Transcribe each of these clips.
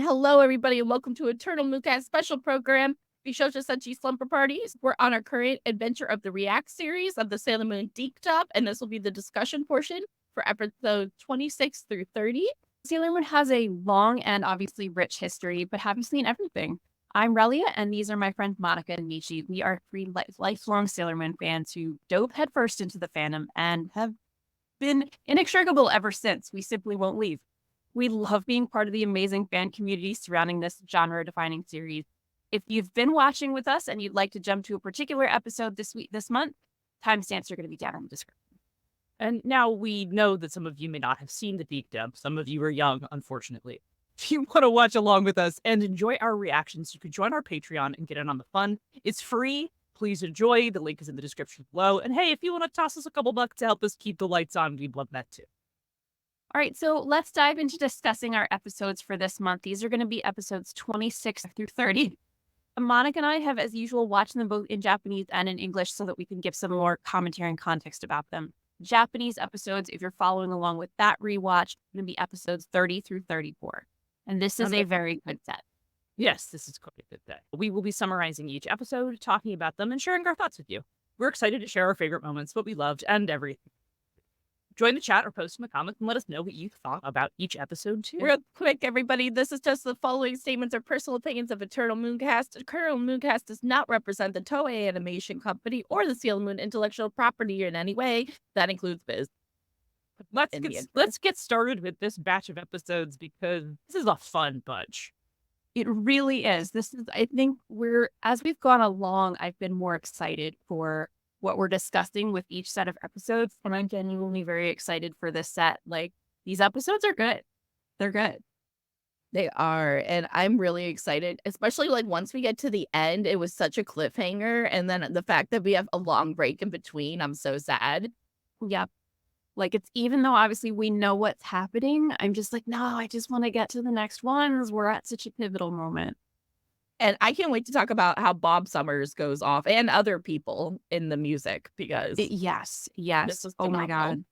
hello, everybody, and welcome to Eternal Mooncast special program, Bishoujo Senshi Slumber Party. We're on our current adventure of the React series of the Sailor Moon DiC Top, and this will be the discussion portion for episode 26 through 30. Sailor Moon has a long and obviously rich history, but haven't seen everything. I'm Relia, and these are my friends Monica and Michi. We are three lifelong Sailor Moon fans who dove headfirst into the fandom and have been inextricable ever since. We simply won't leave. We love being part of the amazing fan community surrounding this genre-defining series. If you've been watching with us and you'd like to jump to a particular episode this month, timestamps are going to be down in the description. And now we know that some of you may not have seen the DiC dub. Some of you are young, unfortunately. If you want to watch along with us and enjoy our reactions, you can join our Patreon and get in on the fun. It's free. Please enjoy. The link is in the description below. And hey, if you want to toss us a couple bucks to help us keep the lights on, we'd love that too. All right, so let's dive into discussing our episodes for this month. These are going to be episodes 26 through 30. Monica and I have, as usual, watched them both in Japanese and in English so that we can give some more commentary and context about them. Japanese episodes, if you're following along with that rewatch, going to be episodes 30 through 34. And this is a very good set. Yes, this is quite a good set. We will be summarizing each episode, talking about them, and sharing our thoughts with you. We're excited to share our favorite moments, what we loved, and everything. Join the chat or post in the comments and let us know what you thought about each episode, too. Real quick, everybody, this is just the following statements or personal opinions of Eternal Mooncast. Eternal Mooncast does not represent the Toei Animation Company or the Sailor Moon intellectual property in any way. That includes Biz. Let's get started with this batch of episodes because this is a fun bunch. It really is. I think as we've gone along, I've been more excited for what we're discussing with each set of episodes. And I'm genuinely very excited for this set. Like, these episodes are good. They're good. They are. And I'm really excited, especially like once we get to the end, it was such a cliffhanger. And then the fact that we have a long break in between, I'm so sad. Yep. Like, it's even though obviously we know what's happening, I'm just like, no, I just want to get to the next ones. We're at such a pivotal moment. And I can't wait to talk about how Bob Summers goes off and other people in the music because yes. Oh my God.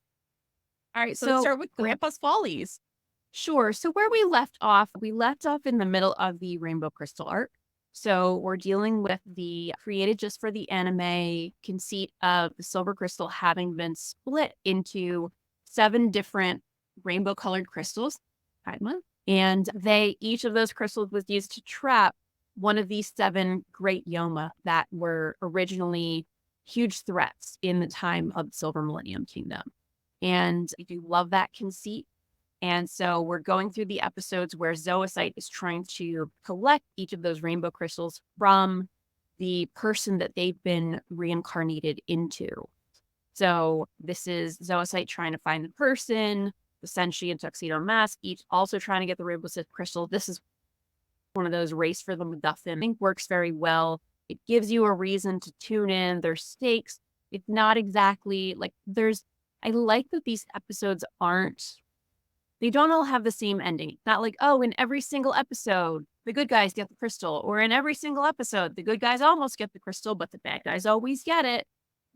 All right, so let's start with Grandpa's Follies. Sure. So where we left off in the middle of the Rainbow Crystal arc. So we're dealing with the created just for the anime conceit of the Silver Crystal having been split into 7 different rainbow colored crystals. And each of those crystals was used to trap one of these 7 great Yoma that were originally huge threats in the time of the Silver Millennium Kingdom. And I do love that conceit. And so we're going through the episodes where Zoisite is trying to collect each of those rainbow crystals from the person that they've been reincarnated into. So this is Zoisite trying to find the person, the Senshi and Tuxedo Mask, each also trying to get the rainbow crystal. This is one of those race for the MacGuffin. I think works very well. It gives you a reason to tune in. There's stakes. It's not exactly like I like that these episodes they don't all have the same ending. It's not like, oh, in every single episode, the good guys get the crystal, or in every single episode, the good guys almost get the crystal, but the bad guys always get it.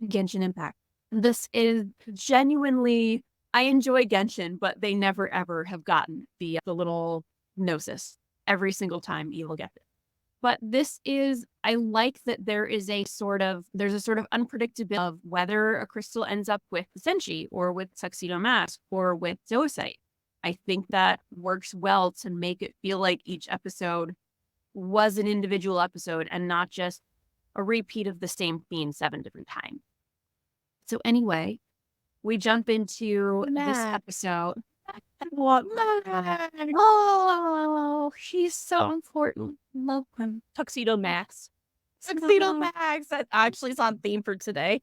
Genshin Impact. This is genuinely, I enjoy Genshin, but they never ever have gotten the little gnosis every single time evil gets it. But I like that there's a sort of unpredictability of whether a crystal ends up with the Senshi or with Tuxedo Mask or with Zoisite. I think that works well to make it feel like each episode was an individual episode and not just a repeat of the same theme 7 different times. So anyway, we jump into this episode. Oh, he's so important. Love him. Tuxedo Max. That actually is on theme for today.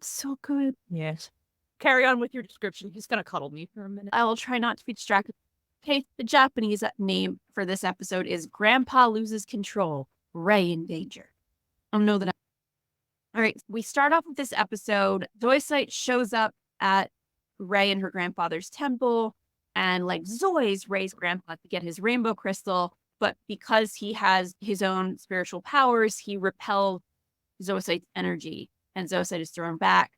So good. Yes. Carry on with your description. He's going to cuddle me for a minute. I will try not to be distracted. Okay, the Japanese name for this episode is Grandpa Loses Control, Ray in Danger. I know that. All right, we start off with this episode. Zoisite shows up at Ray and her grandfather's temple and like Zoi's Ray's grandpa to get his rainbow crystal. But because he has his own spiritual powers, he repels Zoisite's energy and Zoisite is thrown back.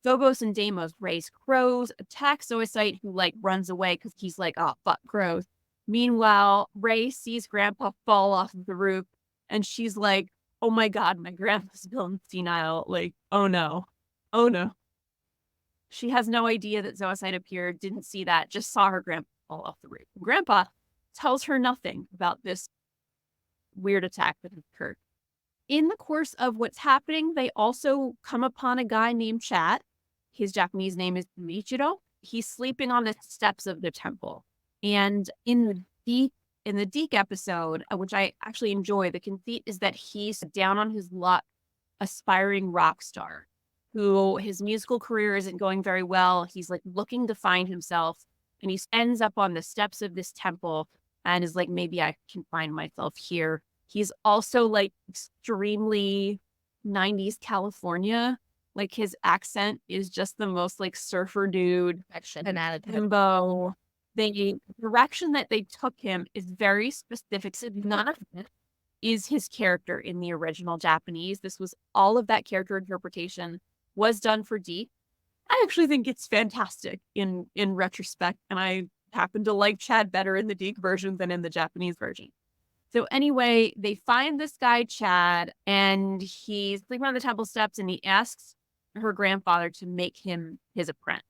Phobos and Deimos raise crows, attack Zoisite, who like runs away because he's like, oh, fuck crows. Meanwhile, Ray sees Grandpa fall off of the roof, and she's like, oh my God, my grandpa's going senile. Like, oh no. Oh no. She has no idea that Zoisite appeared, didn't see that, just saw her grandpa fall off the roof. Grandpa tells her nothing about this weird attack that had occurred. In the course of what's happening, they also come upon a guy named Chad. His Japanese name is Michiro. He's sleeping on the steps of the temple. And in the DiC episode, which I actually enjoy, the conceit is that he's down on his luck, aspiring rock star, who his musical career isn't going very well. He's like looking to find himself, and he ends up on the steps of this temple and is like, maybe I can find myself here. He's also like extremely 90s California. Like his accent is just the most like surfer dude. Himbo. The direction that they took him is very specific. So none of it is his character in the original Japanese. This was all of that character interpretation was done for DiC. I actually think it's fantastic in retrospect, and I happen to like Chad better in the DiC version than in the Japanese version. So anyway, they find this guy, Chad, and he's sleeping on the temple steps, and he asks her grandfather to make him his apprentice.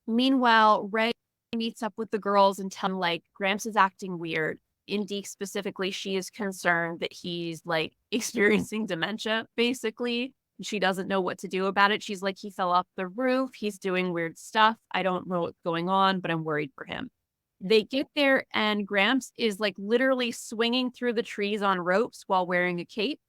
Meanwhile, Ray meets up with the girls and tell them, like, Gramps is acting weird. In DiC specifically, she is concerned that he's, like, experiencing dementia, basically. She doesn't know what to do about it. She's like, he fell off the roof. He's doing weird stuff. I don't know what's going on, but I'm worried for him. They get there, and Gramps is, like, literally swinging through the trees on ropes while wearing a cape.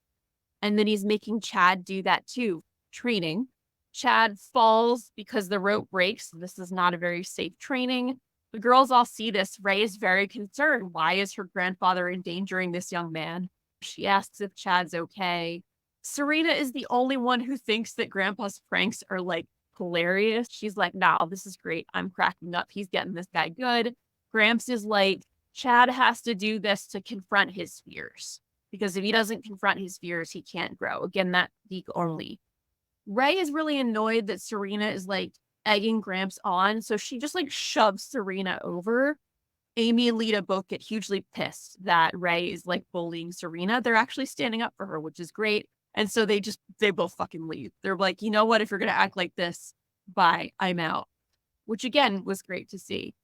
And then he's making Chad do that, too. Training. Chad falls because the rope breaks. This is not a very safe training. The girls all see this. Ray is very concerned. Why is her grandfather endangering this young man? She asks if Chad's okay. Serena is the only one who thinks that Grandpa's pranks are, like, hilarious. She's like, nah, this is great. I'm cracking up. He's getting this guy good. Gramps is like, Chad has to do this to confront his fears. Because if he doesn't confront his fears, he can't grow. Again, that DiC only. Ray is really annoyed that Serena is, like, egging Gramps on, so she just, like, shoves Serena over. Amy and Lita both get hugely pissed that Ray is, like, bullying Serena. They're actually standing up for her, which is great. And so they both fucking leave. They're like, you know what? If you're going to act like this, bye, I'm out. Which, again, was great to see.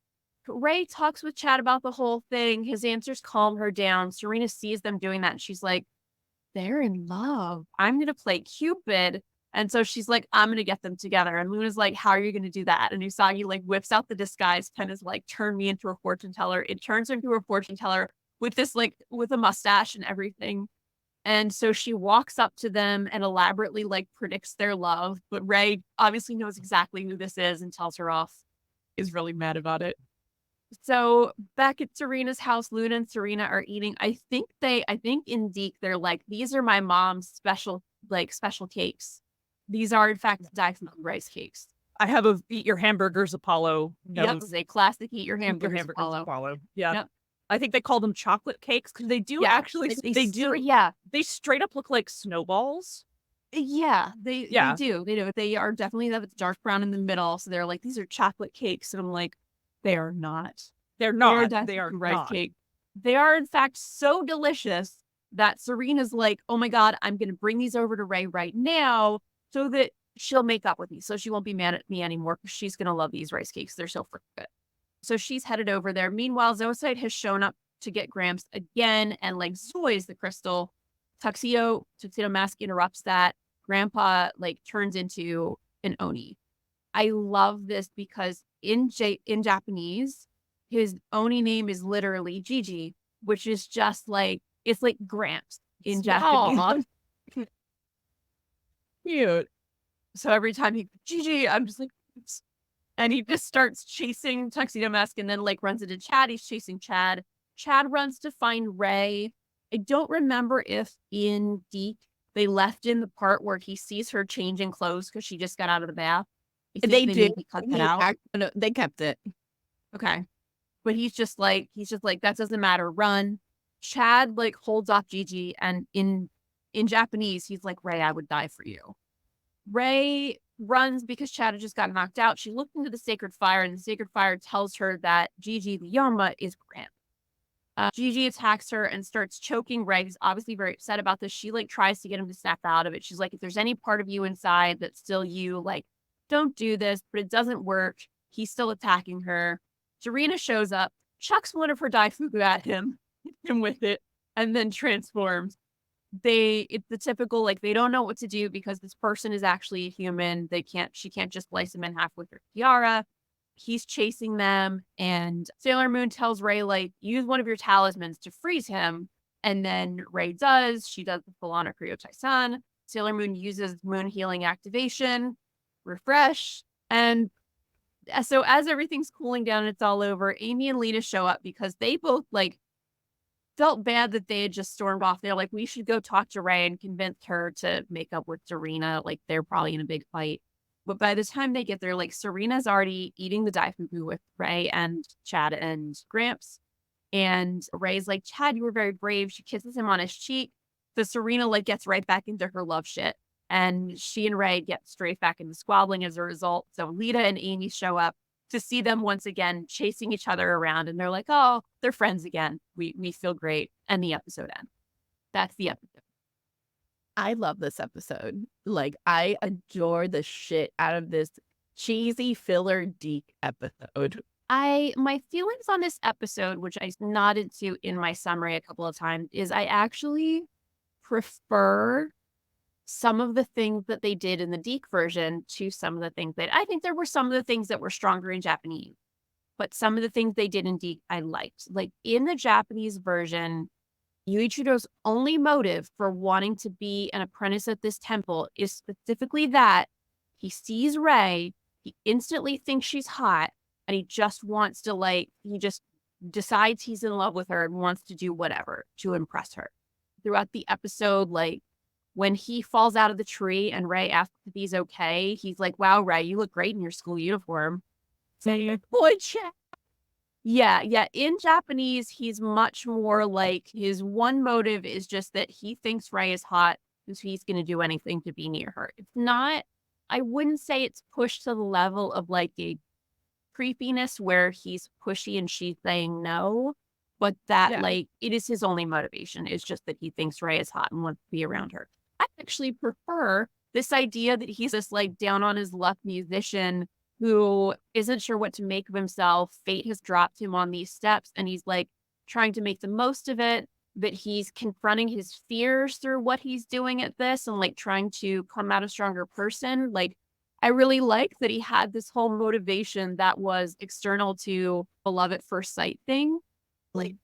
Ray talks with Chad about the whole thing. His answers calm her down. Serena sees them doing that, and she's like, they're in love. I'm going to play Cupid. And so she's like, I'm going to get them together. And Luna's like, how are you going to do that? And Usagi, like, whips out the disguise pen, is like, turn me into a fortune teller. It turns her into a fortune teller with this, like, with a mustache and everything. And so she walks up to them and elaborately, like, predicts their love. But Ray obviously knows exactly who this is and tells her off. Is really mad about it. So back at Serena's house, Luna and Serena are eating. I think in DiC, they're like, these are my mom's special cakes. These are, in fact, Dice rice cakes. I have a eat your hamburgers Apollo. Yep, it's a classic eat your hamburgers Apollo. Yeah. Yep. I think they call them chocolate cakes because they do they do. Yeah. They straight up look like snowballs. Yeah, they do. They do. They are definitely dark brown in the middle. So they're like, these are chocolate cakes. And I'm like, they are not. They're not. They are rice cake. They are, in fact, so delicious that Serena's like, oh my God, I'm going to bring these over to Ray right now so that she'll make up with me. So she won't be mad at me anymore because she's going to love these rice cakes. They're so freaking good. So she's headed over there. Meanwhile, Zoisite has shown up to get Gramps again and, like, Zoi's the crystal. Tuxedo Mask interrupts that. Grandpa, like, turns into an Oni. I love this because in Japanese, his Oni name is literally Gigi, which is just like, it's like Gramps in Japanese. Cute. So every time he Gigi, I'm just like, oops. And he just starts chasing Tuxedo Mask and then, like, runs into Chad. He's chasing Chad. Chad runs to find Ray. I don't remember if in DiC they left in the part where he sees her changing clothes because she just got out of the bath. They did. Cut that out. No, they kept it. Okay. But he's just like, that doesn't matter. Run. Chad, like, holds off Gigi, and in Japanese, he's like, Ray, I would die for you. Ray runs because Chad had just got knocked out. She looked into the sacred fire, and the sacred fire tells her that Gigi, the Yama, is Gramps. Gigi attacks her and starts choking Ray. He's obviously very upset about this. She like tries to get him to snap out of it. She's like, if there's any part of you inside that's still you, like, don't do this, but it doesn't work. He's still attacking her. Serena shows up, chucks one of her daifuku at him, hits him with it, and then transforms. It's the typical, like, they don't know what to do because this person is actually a human. She can't just slice him in half with her tiara. He's chasing them, and Sailor Moon tells Ray, like, use one of your talismans to freeze him. And then Ray does. She does the full-on Akrio Taisan. Sailor Moon uses Moon Healing Activation, refresh, and so as everything's cooling down and it's all over, Amy and Lita show up because they both, like, felt bad that they had just stormed off. They're like, we should go talk to Ray and convince her to make up with Serena. Like, they're probably in a big fight. But by the time they get there, like, Serena's already eating the daifuku with Ray and Chad and Gramps. And Ray's like, Chad, you were very brave. She kisses him on his cheek. So Serena, like, gets right back into her love shit. And she and Ray get straight back into squabbling as a result. So Lita and Amy show up to see them once again chasing each other around. And they're like, oh, they're friends again. We feel great. And the episode ends. That's the episode. I love this episode. Like, I adore the shit out of this cheesy filler DiC episode. My feelings on this episode, which I nodded to in my summary a couple of times, is I actually prefer some of the things that they did in the DiC version to some of the things that I think there were some of the things that were stronger in Japanese, but some of the things they did in DiC I liked. Like, in the Japanese version, Yuichiro's only motive for wanting to be an apprentice at this temple is specifically that he sees Ray, he instantly thinks she's hot, and he just wants to, like, he just decides he's in love with her and wants to do whatever to impress her. Throughout the episode, like, when he falls out of the tree and Ray asks if he's okay, he's like, wow, Ray, you look great in your school uniform. Saying, boy, chat. Yeah. In Japanese, he's much more like, his one motive is just that he thinks Ray is hot, so he's going to do anything to be near her. It's not, I wouldn't say it's pushed to the level of like a creepiness where he's pushy and she's saying no, but that like, it is his only motivation. It's just that he thinks Ray is hot and wants to be around her. I actually prefer this idea that he's this like down on his luck musician who isn't sure what to make of himself. Fate has dropped him on these steps and he's like trying to make the most of it, but he's confronting his fears through what he's doing at this and like trying to come out a stronger person. Like, I really like that he had this whole motivation that was external to a love at first sight thing. Like,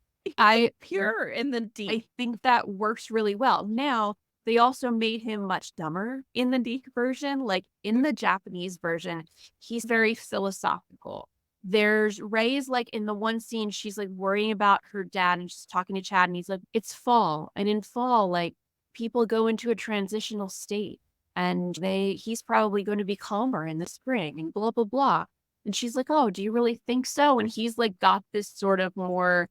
Pure in the DiC. I think that works really well. Now, they also made him much dumber in the DiC version. Like, in the Japanese version, he's very philosophical. There's Ray's like in the one scene, she's like worrying about her dad and she's talking to Chad and he's like, it's fall. And in fall, like, people go into a transitional state and he's probably going to be calmer in the spring and blah, blah, blah. And she's like, oh, do you really think so? And he's like got this sort of more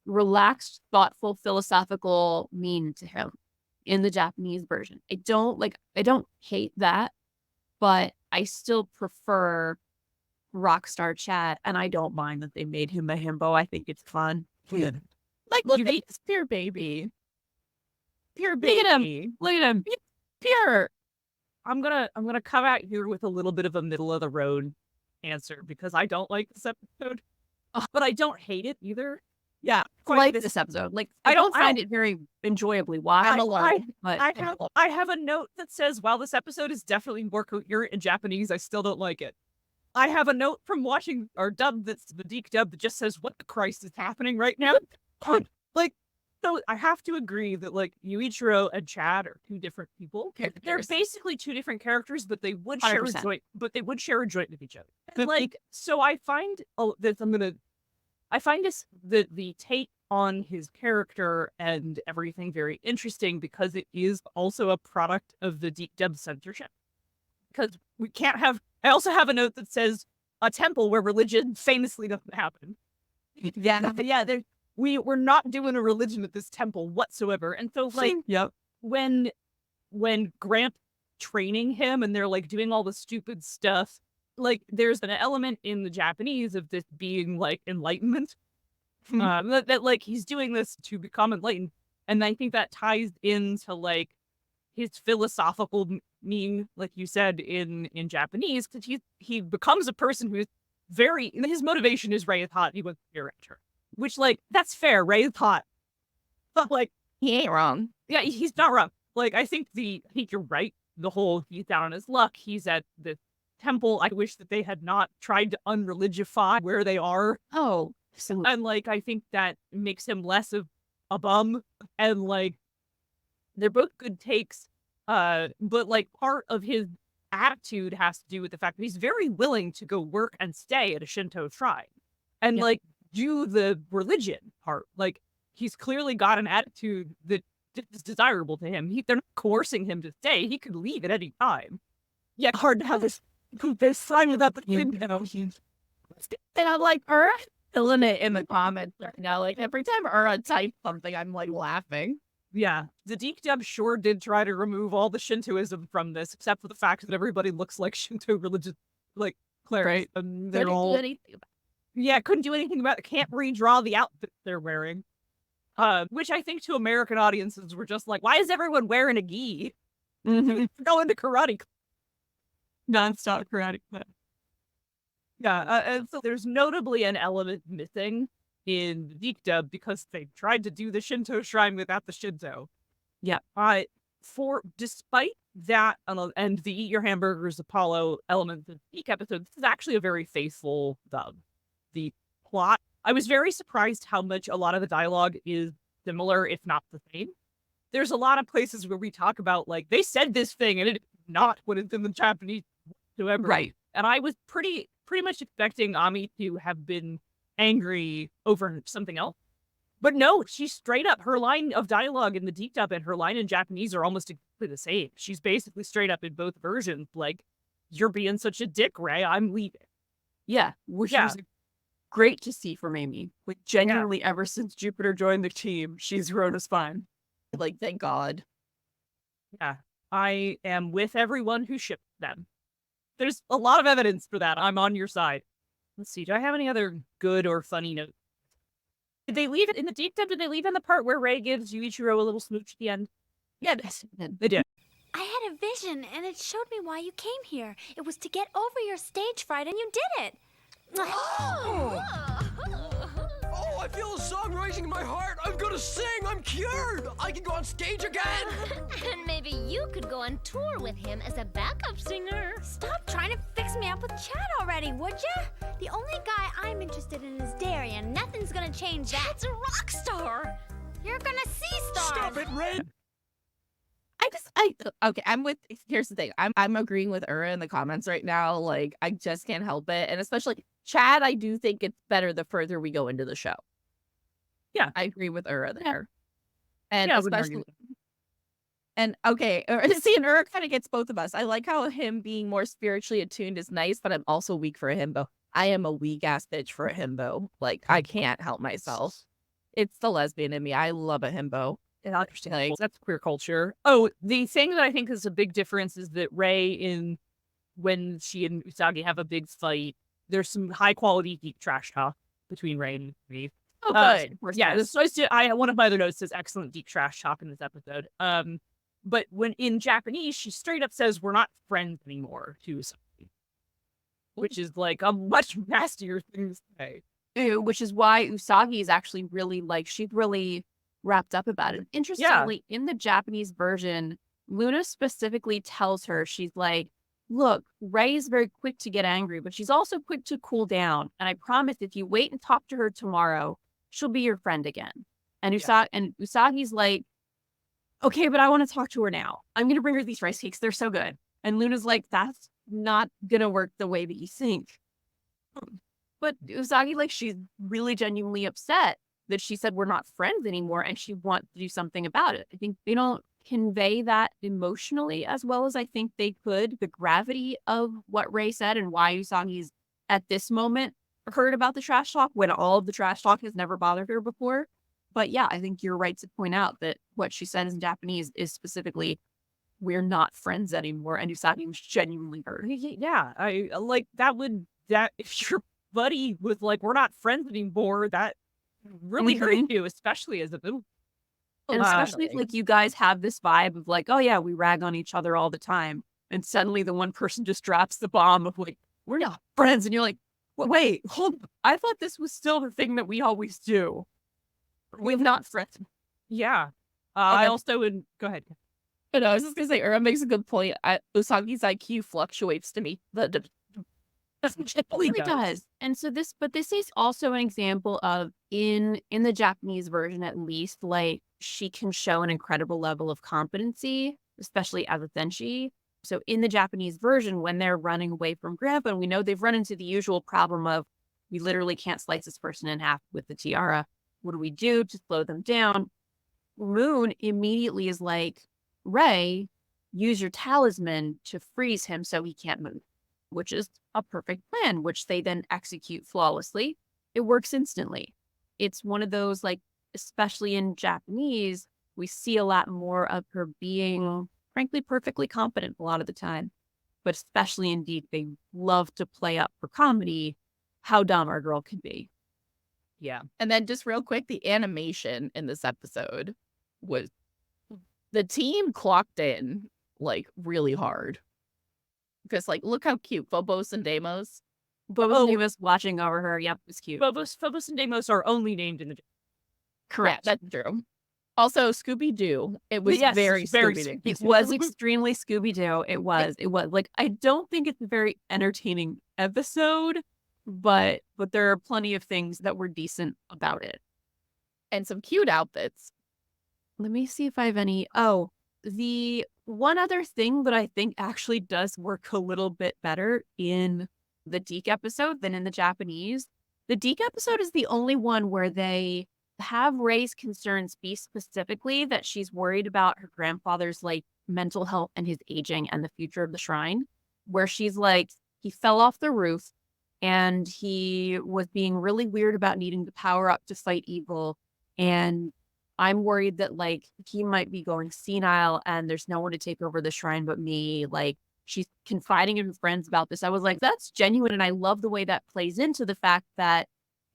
relaxed, thoughtful, philosophical meaning to him in the Japanese version. I don't hate that, but I still prefer Rockstar Chad, and I don't mind that they made him a himbo. I think it's fun. Like, look, it's pure baby. Pure baby. Look at him. Pure. I'm gonna come out here with a little bit of a middle of the road answer because I don't like this episode, but I don't hate it either. Yeah, I like this episode. Like, I don't find it very enjoyably watched. I'm alone. But I have a note that says, while this episode is definitely more coherent in Japanese, I still don't like it. I have a note from watching our dub that's the DiC dub that just says, what the Christ is happening right now? Like, so I have to agree that like Yuichiro and Chad are two different people. They're basically two different characters, but they would share 100%. a joint. But they would share a joint with each other. And, like, so I find the take on his character and everything very interesting because it is also a product of the DiC dub censorship. Because we can't have. I also have a note that says a temple where religion famously doesn't happen. Yeah. We're not doing a religion at this temple whatsoever. And so, like, when Gramp training him and they're like doing all the stupid stuff, like there's an element in the Japanese of this being like enlightenment. that like he's doing this to become enlightened, and I think that ties into like his philosophical meaning, like you said in Japanese, because he becomes a person who's very, his motivation is Ray thought he was a director, which like that's fair. Ray thought, but like He ain't wrong. yeah, he's not wrong. Like I think you're right. The whole he's down on his luck. He's at the temple. I wish that they had not tried to unreligify where they are. Oh, so And like I think that makes him less of a bum, and like they're both good takes. But like part of his attitude has to do with the fact that he's very willing to go work and stay at a Shinto shrine and Yep. like do the religion part. Like he's clearly got an attitude that is desirable to him. They're not coercing him to stay. He could leave at any time. Yeah, hard to have this sign without the Shinto. And I'm like, Ura killing it in the comments right now. Like every time Ura types something, I'm like laughing. Yeah, the DiC dub sure did try to remove all the Shintoism from this, except for the fact that everybody looks like Shinto religious, like clerics. Right. And they're Couldn't all do anything about yeah, couldn't do anything about it. Can't redraw the outfit they're wearing. Which I think to American audiences were just like, why is everyone wearing a gi? Going to karate. nonstop karate class. Yeah, and so there's notably an element missing in the DiC dub because they tried to do the Shinto shrine without the Shinto. Yeah. Despite that and the Eat Your Hamburgers Apollo element of the DiC episode, this is actually a very faithful dub. The plot, I was very surprised how much a lot of the dialogue is similar, if not the same. There's a lot of places where we talk about like they said this thing and it's not what it's in the Japanese whatsoever. Right. And I was pretty much expecting Ami to have been angry over something else. But no, she's straight up, her line of dialogue in the DiC dub and her line in Japanese are almost exactly the same. She's basically straight up in both versions, like, you're being such a dick, Ray, I'm leaving. Yeah, which Yeah. was great to see from Amy. Like genuinely, ever since Jupiter joined the team, she's grown a spine. it. Like, thank God. Yeah, I am with everyone who shipped them. There's a lot of evidence for that. I'm on your side. Let's see, do I have any other good or funny notes? Did they leave it in the DiC dub? Did they leave in the part where Ray gives Yuichiro a little smooch at the end? Yeah, They did. I had a vision, and it showed me why you came here. It was to get over your stage fright, and you did it. Oh, I feel a song rising in my heart. I'm gonna sing. I'm cured. I can go on stage again. And maybe you could go on tour with him as a backup singer. Stop trying to fix me up with Chad already, would ya? The only guy I'm interested in is Darian. Nothing's gonna change that. That's a rock star. You're gonna see stars. Stop it, Red. Okay, here's the thing. I'm agreeing with Ura in the comments right now. Like, I just can't help it. And especially Chad, I do think it's better the further we go into the show. Yeah. I agree with Ura there. And Yeah, I wouldn't argue especially, and okay, see, and Ura kind of gets both of us. I like how him being more spiritually attuned is nice, but I'm also weak for a himbo. I am a weak ass bitch for a himbo. Like, I can't help myself. It's the lesbian in me. I love a himbo. And understandable. That's queer culture. Oh, the thing that I think is a big difference is that Ray, when she and Usagi have a big fight, there's some high quality deep trash talk between Ray and Reeve. Oh, good. Yeah, one of my other notes says excellent deep trash talk in this episode. But when in Japanese, she straight up says we're not friends anymore to Usagi, which is like a much nastier thing to say. Which is why Usagi is actually really she's really wrapped up about it. Interestingly, in the Japanese version, Luna specifically tells her, she's like, look, Ray is very quick to get angry, but she's also quick to cool down. And I promise if you wait and talk to her tomorrow, she'll be your friend again. And Usagi's like, okay, but I want to talk to her now. I'm going to bring her these rice cakes. They're so good. And Luna's like, that's not going to work the way that you think. But Usagi, she's really genuinely upset that she said we're not friends anymore and she wants to do something about it. I think they don't convey that emotionally as well as I think they could. The gravity of what Ray said and why Usagi's at this moment heard about the trash talk when all of the trash talk has never bothered her before. But yeah, I think you're right to point out that what she said in Japanese is specifically, we're not friends anymore. And Usagi was genuinely hurt. Yeah, I like that if your buddy was like, we're not friends anymore, that really hurt Mhm. you, especially as a middle. And especially if like you guys have this vibe of like, oh yeah, we rag on each other all the time. And suddenly the one person just drops the bomb of like, we're not friends. And you're like, wait, hold on. I thought this was still the thing that we always do. We're not friends. Yeah. I also would go ahead. But I was just gonna say, Ura makes a good point. Usagi's IQ fluctuates to me. It really does. And so this is also an example of in the Japanese version, at least, like she can show an incredible level of competency, especially as a senshi. So in the Japanese version, when they're running away from Grandpa, and we know they've run into the usual problem of we literally can't slice this person in half with the tiara. What do we do to slow them down? Moon immediately is like, Ray, use your talisman to freeze him so he can't move, which is a perfect plan, which they then execute flawlessly. It works instantly. It's one of those, like, especially in Japanese, we see a lot more of her being, frankly, perfectly competent a lot of the time. But especially in DiC, they love to play up for comedy how dumb our girl can be. Yeah. And then just real quick, the animation in this episode was the team clocked in like really hard. Because like, look how cute Phobos and Deimos. Phobos and Deimos watching over her. Yep, it's cute. Phobos and Deimos are only named in the. Correct. Yeah, that's true. Also, Scooby-Doo. It was very Scooby-Doo. It was extremely Scooby-Doo. It was. Like, I don't think it's a very entertaining episode, but there are plenty of things that were decent about it. And some cute outfits. Let me see if I have any. Oh, the one other thing that I think actually does work a little bit better in the DiC episode than in the Japanese. The DiC episode is the only one where they have Ray's concerns be specifically that she's worried about her grandfather's like mental health and his aging and the future of the shrine, where she's like, he fell off the roof and he was being really weird about needing to power up to fight evil. And I'm worried that like he might be going senile and there's no one to take over the shrine but me. Like, she's confiding in her friends about this. I was like, that's genuine. And I love the way that plays into the fact that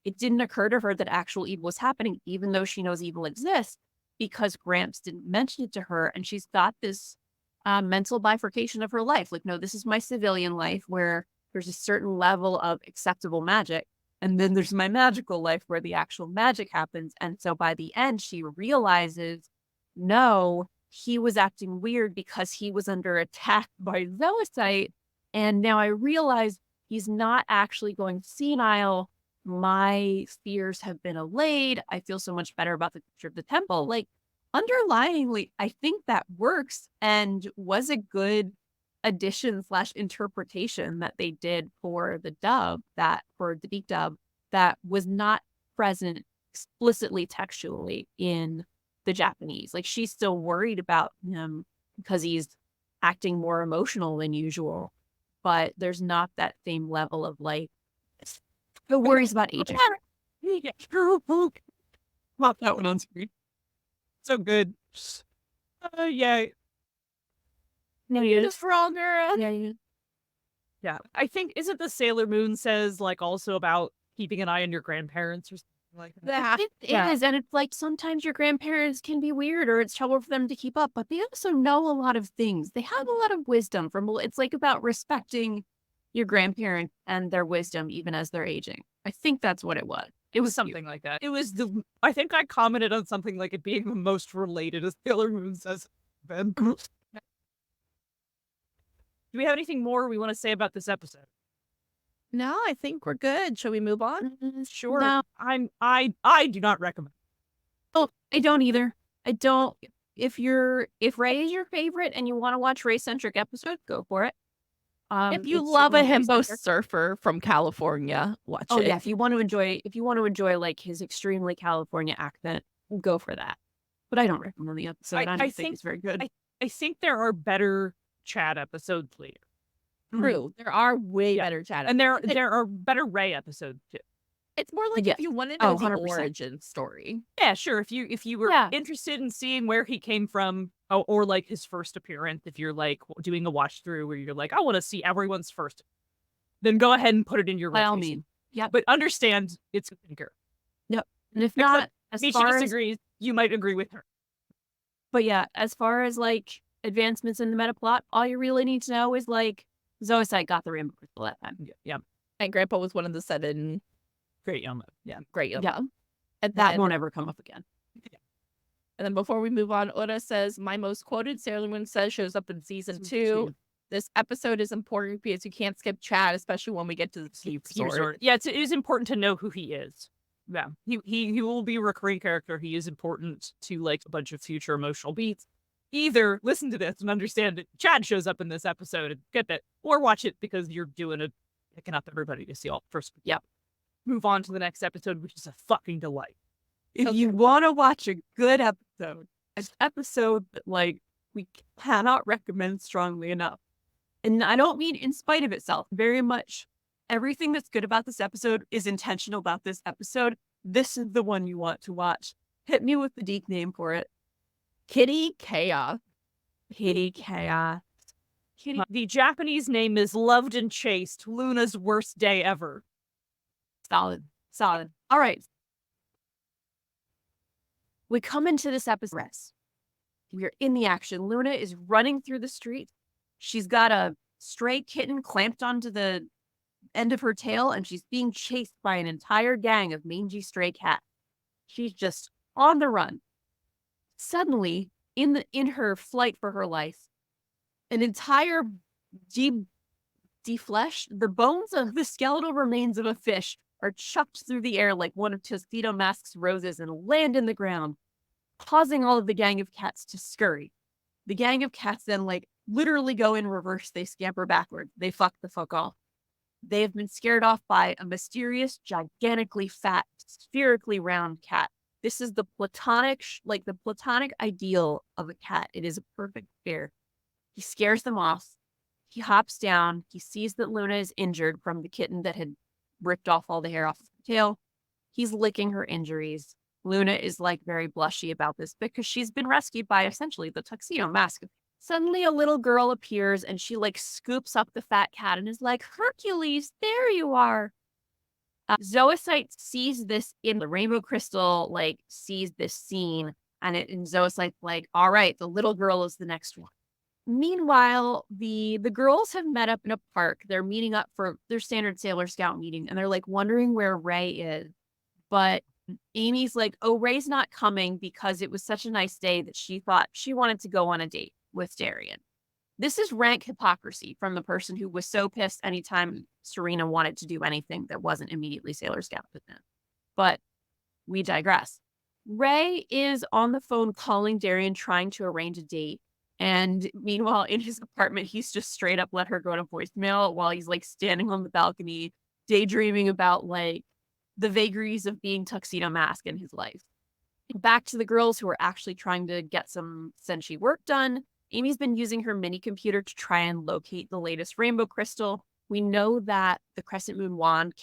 it didn't occur to her that actual evil was happening, even though she knows evil exists, because Gramps didn't mention it to her. And she's got this mental bifurcation of her life. Like, no, this is my civilian life where there's a certain level of acceptable magic. And then there's my magical life where the actual magic happens. And so by the end, she realizes, no, he was acting weird because he was under attack by Zoisite. And now I realize he's not actually going senile. My fears have been allayed. I feel so much better about the future of the temple. Like, underlyingly, I think that works and was a good addition / interpretation that they did for the dub, that for the DiC dub, that was not present explicitly textually in the Japanese. Like, she's still worried about him because he's acting more emotional than usual, but there's not that same level of like the worries about aging. Pop that one on screen. So good. Yeah. Just stronger. Yeah. I think, isn't the Sailor Moon says like also about keeping an eye on your grandparents or something like that? It is. And it's like sometimes your grandparents can be weird or it's trouble for them to keep up, but they also know a lot of things. They have a lot of wisdom it's like about respecting your grandparents and their wisdom even as they're aging. I think that's what it was. It was something like that. It was I think I commented on something like it being the most related as Sailor Moon says. Ben. Do we have anything more we want to say about this episode? No, I think we're good. Shall we move on? Sure. No. I do not recommend. Oh, I don't either. I don't. If Ray is your favorite and you want to watch Ray-centric episodes, go for it. If you it's love a certainly himbo Ray-centric. surfer from California, watch it. Oh yeah, if you want to enjoy like his extremely California accent, go for that. But I don't recommend the episode. I don't think it's very good. I think there are better chat episodes later. True. There are way better chat. And there are better Ray episodes too. It's more like Yes. if you want to know the 100%. origin story. Yeah, sure. If you were Yeah. interested in seeing where he came from, or like his first appearance, if you're like doing a watch through where you're like, I want to see everyone's first, then go ahead and put it in your By all rotation. means. Yep. But understand it's a thinker. And if not, as Michi far as disagrees, you might agree with her. But yeah, as far as like advancements in the meta plot, all you really need to know is like Zoisite got the rainbow crystal that time. Yeah. And Grandpa was one of the 7 Great Yama. Yeah. great. Yeah. And That then, won't ever come up again. and then before we move on, Oda says, my most quoted Sailor Moon says shows up in season 2. This episode is important because you can't skip Chad, especially when we get to the Steve Sword. Yeah, it is important to know who he is. Yeah, he will be a recurring character. He is important to like a bunch of future emotional beats. Either listen to this and understand that Chad shows up in this episode and get that, or watch it because you're doing it, picking up everybody to see all first. Yep. Move on to the next episode, which is a fucking delight. If you want to watch a good episode, an episode that like we cannot recommend strongly enough, and I don't mean in spite of itself, very much everything that's good about this episode is intentional about this episode. This is the one you want to watch. Hit me with the DiC name for it. Kitty Chaos. Kitty Chaos. Kitty. The Japanese name is Loved and Chased, Luna's worst day ever. Solid. Solid. All right. We come into this episode. We are in the action. Luna is running through the street. She's got a stray kitten clamped onto the end of her tail, and she's being chased by an entire gang of mangy stray cats. She's just on the run. Suddenly, in her flight for her life, an entire defleshed, the bones of the skeletal remains of a fish are chucked through the air like one of Tuxedo Mask's roses and land in the ground, causing all of the gang of cats to scurry. The gang of cats then like literally go in reverse. They scamper backward. They fuck the fuck off. They have been scared off by a mysterious, gigantically fat, spherically round cat. This is the platonic ideal of a cat. It is a perfect pair. He scares them off. He hops down. He sees that Luna is injured from the kitten that had ripped off all the hair off her tail. He's licking her injuries. Luna is like very blushy about this because she's been rescued by essentially the Tuxedo Mask. Suddenly a little girl appears and she like scoops up the fat cat and is like, Hercules, there you are. Zoisite sees this in the rainbow crystal, like sees this scene, and Zoisite's like, all right, the little girl is the next one. Meanwhile, the girls have met up in a park. They're meeting up for their standard Sailor Scout meeting, and they're like wondering where Ray is. But Amy's like, oh, Ray's not coming because it was such a nice day that she thought she wanted to go on a date with Darien. This is rank hypocrisy from the person who was so pissed anytime Serena wanted to do anything that wasn't immediately Sailor Scout with them. But we digress. Ray is on the phone calling Darien, trying to arrange a date. And meanwhile, in his apartment, he's just straight up let her go to voicemail while he's like standing on the balcony, daydreaming about like the vagaries of being Tuxedo Mask in his life. Back to the girls who are actually trying to get some Senshi work done. Amy's been using her mini computer to try and locate the latest rainbow crystal. We know that the Crescent Moon wand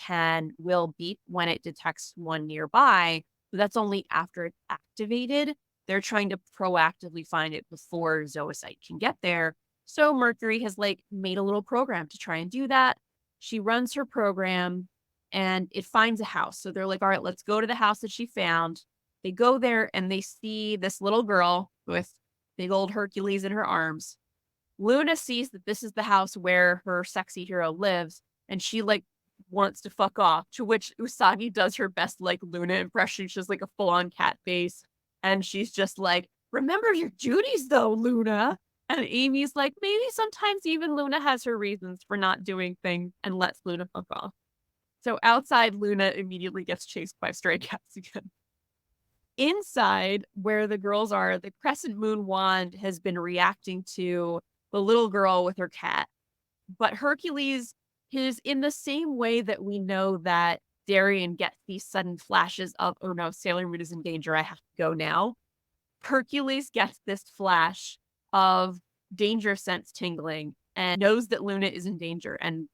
will beep when it detects one nearby, but that's only after it's activated. They're trying to proactively find it before Zoisite can get there. So Mercury has like made a little program to try and do that. She runs her program and it finds a house. So they're like, all right, let's go to the house that she found. They go there and they see this little girl with big old Hercules in her arms. Luna sees that this is the house where her sexy hero lives, and she like wants to fuck off, to which Usagi does her best like Luna impression. She's like a full-on cat face. And she's just like, remember your duties though, Luna. And Amy's like, maybe sometimes even Luna has her reasons for not doing things, and lets Luna fuck off. So outside, Luna immediately gets chased by stray cats again. Inside, where the girls are, the Crescent Moon wand has been reacting to the little girl with her cat. But Hercules is in the same way that we know that Darien gets these sudden flashes of, oh no, Sailor Moon is in danger, I have to go now. Hercules gets this flash of danger sense tingling and knows that Luna is in danger and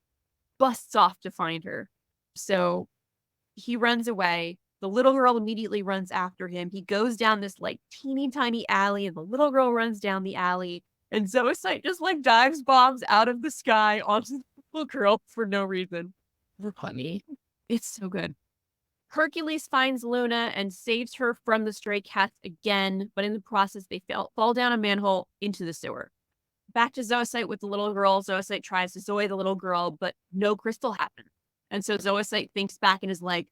busts off to find her. So he runs away. The little girl immediately runs after him. He goes down this like teeny tiny alley, and the little girl runs down the alley. And Zoisite just like dives bombs out of the sky onto the little girl for no reason. Funny. It's so good. Hercules finds Luna and saves her from the stray cats again, but in the process, they fall down a manhole into the sewer. Back to Zoisite with the little girl. Zoisite tries to Zoe the little girl, but no crystal happened. And so Zoisite thinks back and is like,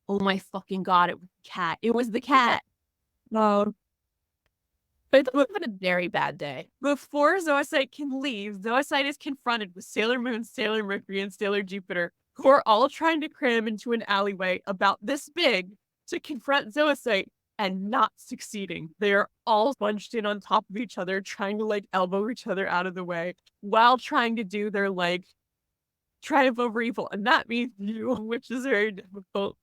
oh my fucking God, it was the cat. It was the cat. No. But it's been a very bad day. Before Zoisite can leave, Zoisite is confronted with Sailor Moon, Sailor Mercury, and Sailor Jupiter, who are all trying to cram into an alleyway about this big to confront Zoisite and not succeeding. They are all bunched in on top of each other, trying to elbow each other out of the way while trying to do their triumph over evil. And that means you, which is very difficult.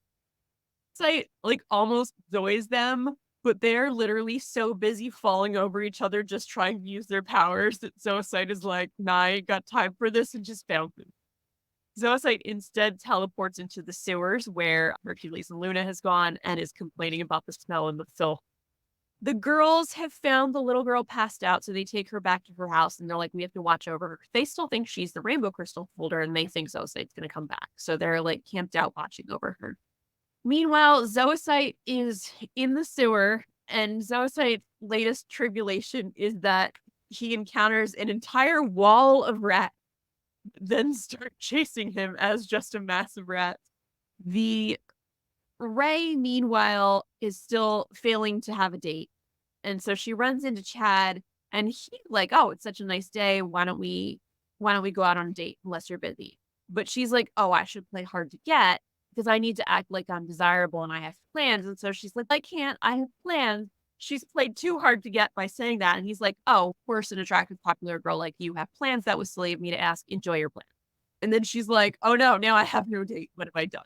Zoisite almost Zoes them, but they're literally so busy falling over each other just trying to use their powers that Zoisite is like, nah, I ain't got time for this, and just bounces. Zoisite instead teleports into the sewers where Hercules and Luna has gone and is complaining about the smell and the filth. The girls have found the little girl passed out, so they take her back to her house and they're like, we have to watch over her. They still think she's the rainbow crystal holder and they think Zoisite's going to come back. So they're camped out watching over her. Meanwhile, Zoisite is in the sewer, and Zoisite's latest tribulation is that he encounters an entire wall of rats, then start chasing him as just a mass of rats. The Ray, meanwhile, is still failing to have a date. And so she runs into Chad, and he's like, oh, it's such a nice day. Why don't we go out on a date unless you're busy? But she's like, oh, I should play hard to get because I need to act like I'm desirable and I have plans. And so she's like, I can't, I have plans. She's played too hard to get by saying that. And he's like, oh, of course, an attractive, popular girl like you have plans. That was silly of me to ask. Enjoy your plan. And then she's like, oh no, now I have no date. What have I done?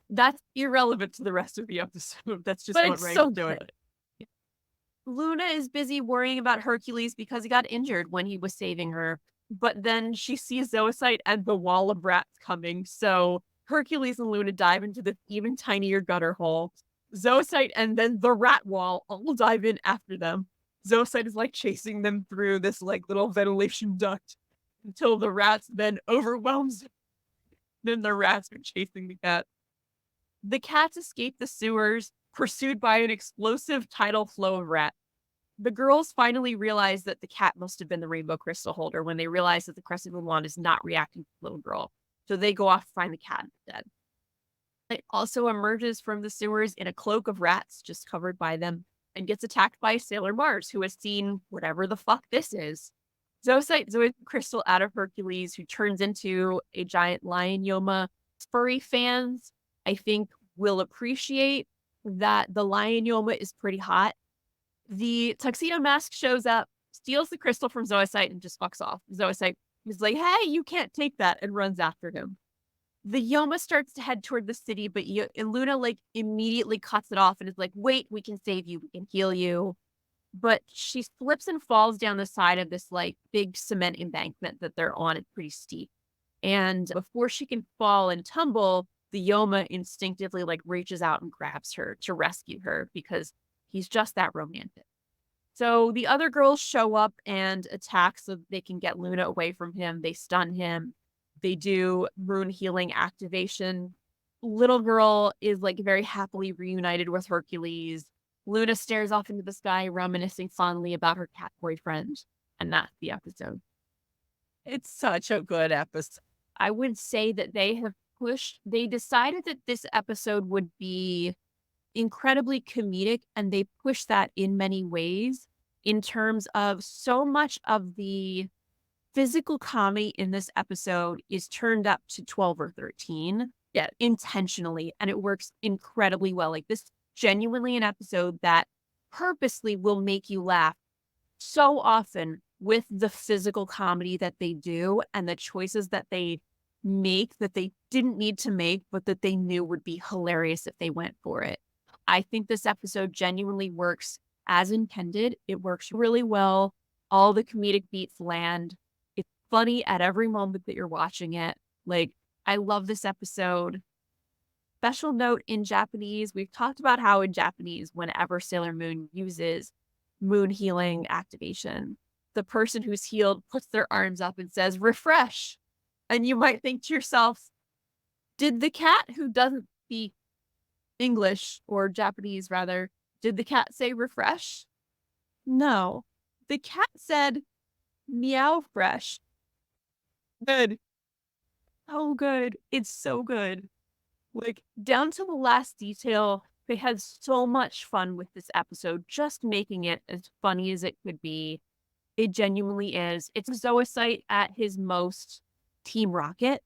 That's irrelevant to the rest of the episode. That's just what Ray's doing. Yeah. Luna is busy worrying about Hercules because he got injured when he was saving her. But then she sees Zoisite and the wall of rats coming. So Hercules and Luna dive into this even tinier gutter hole. Zoisite and then the rat wall all dive in after them. Zoisite is chasing them through this little ventilation duct until the rats then overwhelms them. Then the rats are chasing the cat. The cats escape the sewers, pursued by an explosive tidal flow of rats. The girls finally realize that the cat must have been the rainbow crystal holder when they realize that the crescent moon wand is not reacting to the little girl. So they go off to find the cat instead. It also emerges from the sewers in a cloak of rats just covered by them and gets attacked by Sailor Mars, who has seen whatever the fuck this is. Zoisite Zoe crystal out of Hercules, who turns into a giant lion Yoma. Furry fans, I think, will appreciate that the lion Yoma is pretty hot. The tuxedo mask shows up, steals the crystal from Zoisite, and just fucks off. Zoisite is like, hey, you can't take that, and runs after him. The Yoma starts to head toward the city, but Luna immediately cuts it off and is like, wait, we can save you. We can heal you. But she slips and falls down the side of this big cement embankment that they're on. It's pretty steep. And before she can fall and tumble, the Yoma instinctively reaches out and grabs her to rescue her because he's just that romantic. So the other girls show up and attack so they can get Luna away from him. They stun him. They do rune healing activation. Little girl is very happily reunited with Hercules. Luna stares off into the sky, reminiscing fondly about her cat boyfriend. And that's the episode. It's such a good episode. I would say that they decided that this episode would be incredibly comedic, and they pushed that in many ways in terms of so much of the physical comedy in this episode is turned up to 12 or 13 intentionally, and it works incredibly well. This genuinely an episode that purposely will make you laugh so often with the physical comedy that they do and the choices that they make that they didn't need to make, but that they knew would be hilarious if they went for it. I think this episode genuinely works as intended. It works really well. All the comedic beats land. It's funny at every moment that you're watching it. I love this episode. Special note in Japanese, we've talked about how in Japanese, whenever Sailor Moon uses moon healing activation, the person who's healed puts their arms up and says, refresh. And you might think to yourself, did the cat who doesn't speak English, or Japanese rather, did the cat say refresh? No. The cat said meow fresh. Good. So good. It's so good. Like, down to the last detail, they had so much fun with this episode, just making it as funny as it could be. It genuinely is. It's Zoisite at his most Team Rocket.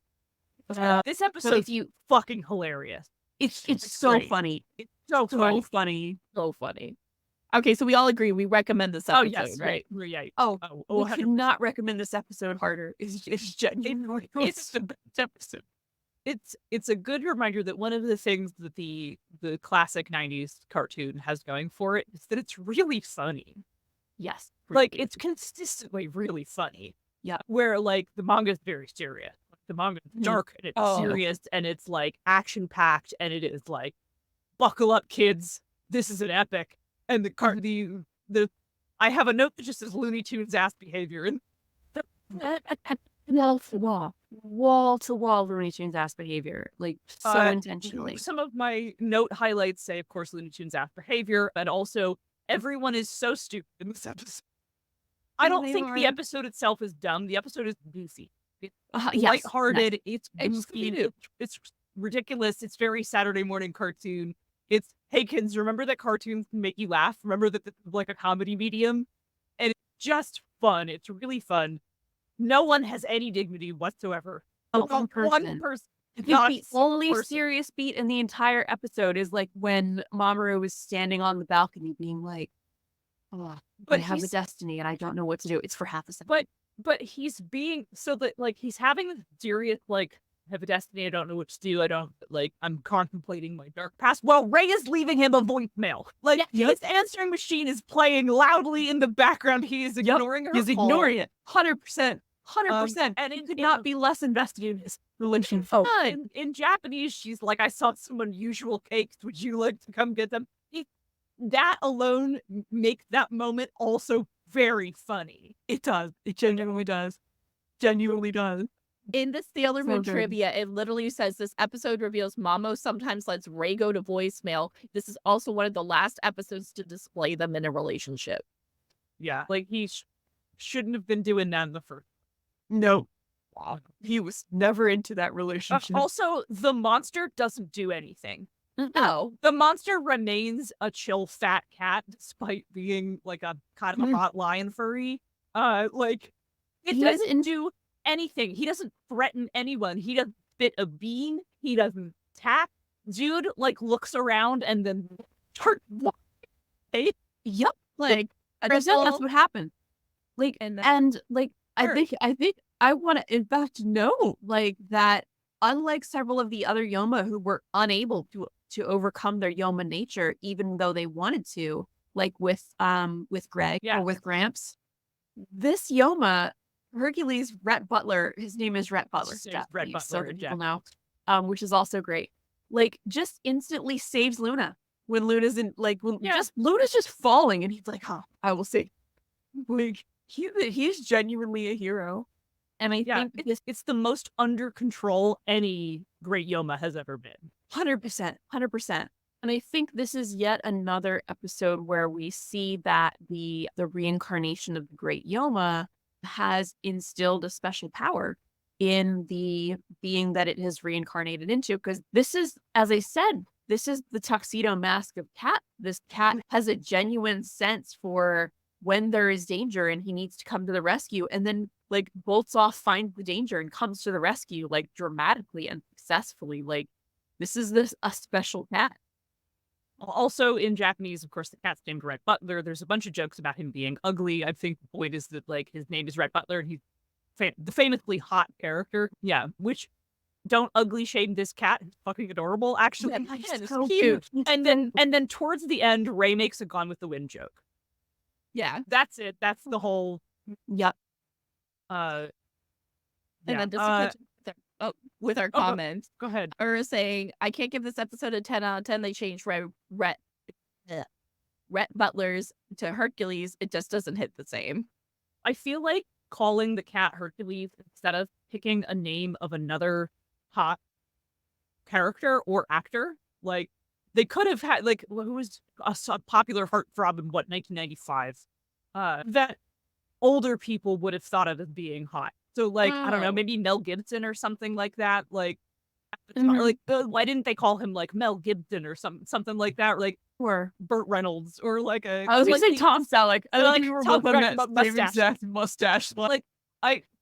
This So episode's if you, fucking hilarious. it's It's so great. funny. It's so So funny. funny. So funny. Okay, so we all agree we recommend this Oh, episode, yes. right? Yeah. Oh, Oh, we could not recommend this episode harder. It's genuinely it's the best episode. It's a good reminder that one of the things that the classic 90s cartoon has going for it is that it's really funny. yes. Like, it's consistently really funny. Yeah. Where, like, the manga's very serious. Like, the manga's dark and it's Oh. serious and it's, like, action-packed and it is, like, buckle up, kids. This is an epic. And the I have a note that just says Looney Tunes ass behavior. And Wall to wall Looney Tunes ass behavior, like so intentionally. some of my note highlights say, of course, Looney Tunes ass behavior, and also everyone is so stupid in this episode. I don't They think the are. episode itself is dumb. The episode is goofy. It's Yes, lighthearted. It's It's goofy. Scooby-Doo. It's ridiculous. It's very Saturday morning cartoon. It's, hey kids, remember that cartoons can make you laugh? Remember that this is like a comedy medium? And it's just fun. It's really fun. No one has any dignity whatsoever. Not Not one person. I think Not a the single only person. serious beat in the entire episode is like when Mamoru was standing on the balcony being like, oh, But I have a he's- destiny and I don't know what to do. It's for half a second. But he's being so that, like, he's having this serious, like, I have a destiny, I don't know what to do, I'm contemplating my dark past. Well, Ray is leaving him a voicemail. Like, his answering machine is playing loudly in the background. He is ignoring her. He's call. ignoring it. 100%. 100%. And He in- could in not the- be less invested in his religion. In Japanese, she's like, I saw some unusual cakes. Would you like to come get them? That alone makes that moment also very funny. It does. It genuinely does. Genuinely does. In the Sailor So Moon good. trivia, it literally says this episode reveals Mamo sometimes lets Ray go to voicemail. This is also one of the last episodes to display them in a relationship. Yeah. Like, he shouldn't have been doing that in the first. No. He was never into that Uh, relationship. also, the monster doesn't do anything. No. The monster remains a chill fat cat despite being like a kind of a hot lion furry. Like, it He doesn't doesn't- do anything. He doesn't threaten anyone. He doesn't spit a bean. He doesn't tap. Dude, like, looks around and then Yep. Like, That's what happened. Like, And and like, Sure. I think I want to, in fact, know like that. Unlike several of the other Yoma who were unable to overcome their Yoma nature, even though they wanted to, like with Greg Yeah. or with Gramps, this Yoma, Hercules Rhett Butler, his name is Rhett Butler, His name's Rhett Japanese, Butler so in people know, which is also great. Like, just instantly saves Luna when Luna's in, like, when Yeah. Luna's just falling, and he's like, "Huh, I will save." Like, he's genuinely a hero, and I Yeah, think this it's the most under control any great Yoma has ever been. 100%, 100%. And I think this is yet another episode where we see that the reincarnation of the Great Yoma has instilled a special power in the being that it has reincarnated into. Because this is, as I said, this is the tuxedo mask of Cat. This cat has a genuine sense for when there is danger and he needs to come to the rescue, and then like bolts off, finds the danger, and comes to the rescue like dramatically and successfully. Like, this is a special cat. Also, in Japanese, of course, the cat's named Rhett Butler. There's a bunch of jokes about him being ugly. I think the point is that, like, his name is Rhett Butler, and he's the famously hot character. Yeah, which don't ugly shame this cat. It's fucking adorable, actually. Yeah, It's so cute. And then towards the end, Ray makes a Gone with the Wind joke. yeah. That's it. That's the whole. Yep. And Yeah, then just with our go- comments, go ahead. Ura saying, I can't give this episode a 10 out of 10. They changed Rhett Butler's to Hercules. It just doesn't hit the same. I feel like calling the cat Hercules instead of picking a name of another hot character or actor, like, They could have had, like, who was a popular heartthrob in, 1995? That older people would have thought of as being hot. So, like, I don't know, Oh. maybe Mel Gibson or something like that. Like, at the time, like, why didn't they call him, like, Mel Gibson or something like that? Or, like, Or Burt Reynolds or, like, a... I was gonna say Tom Selleck. I like, think you were Tom both on Selleck, that but same mustache. exact mustache. Like,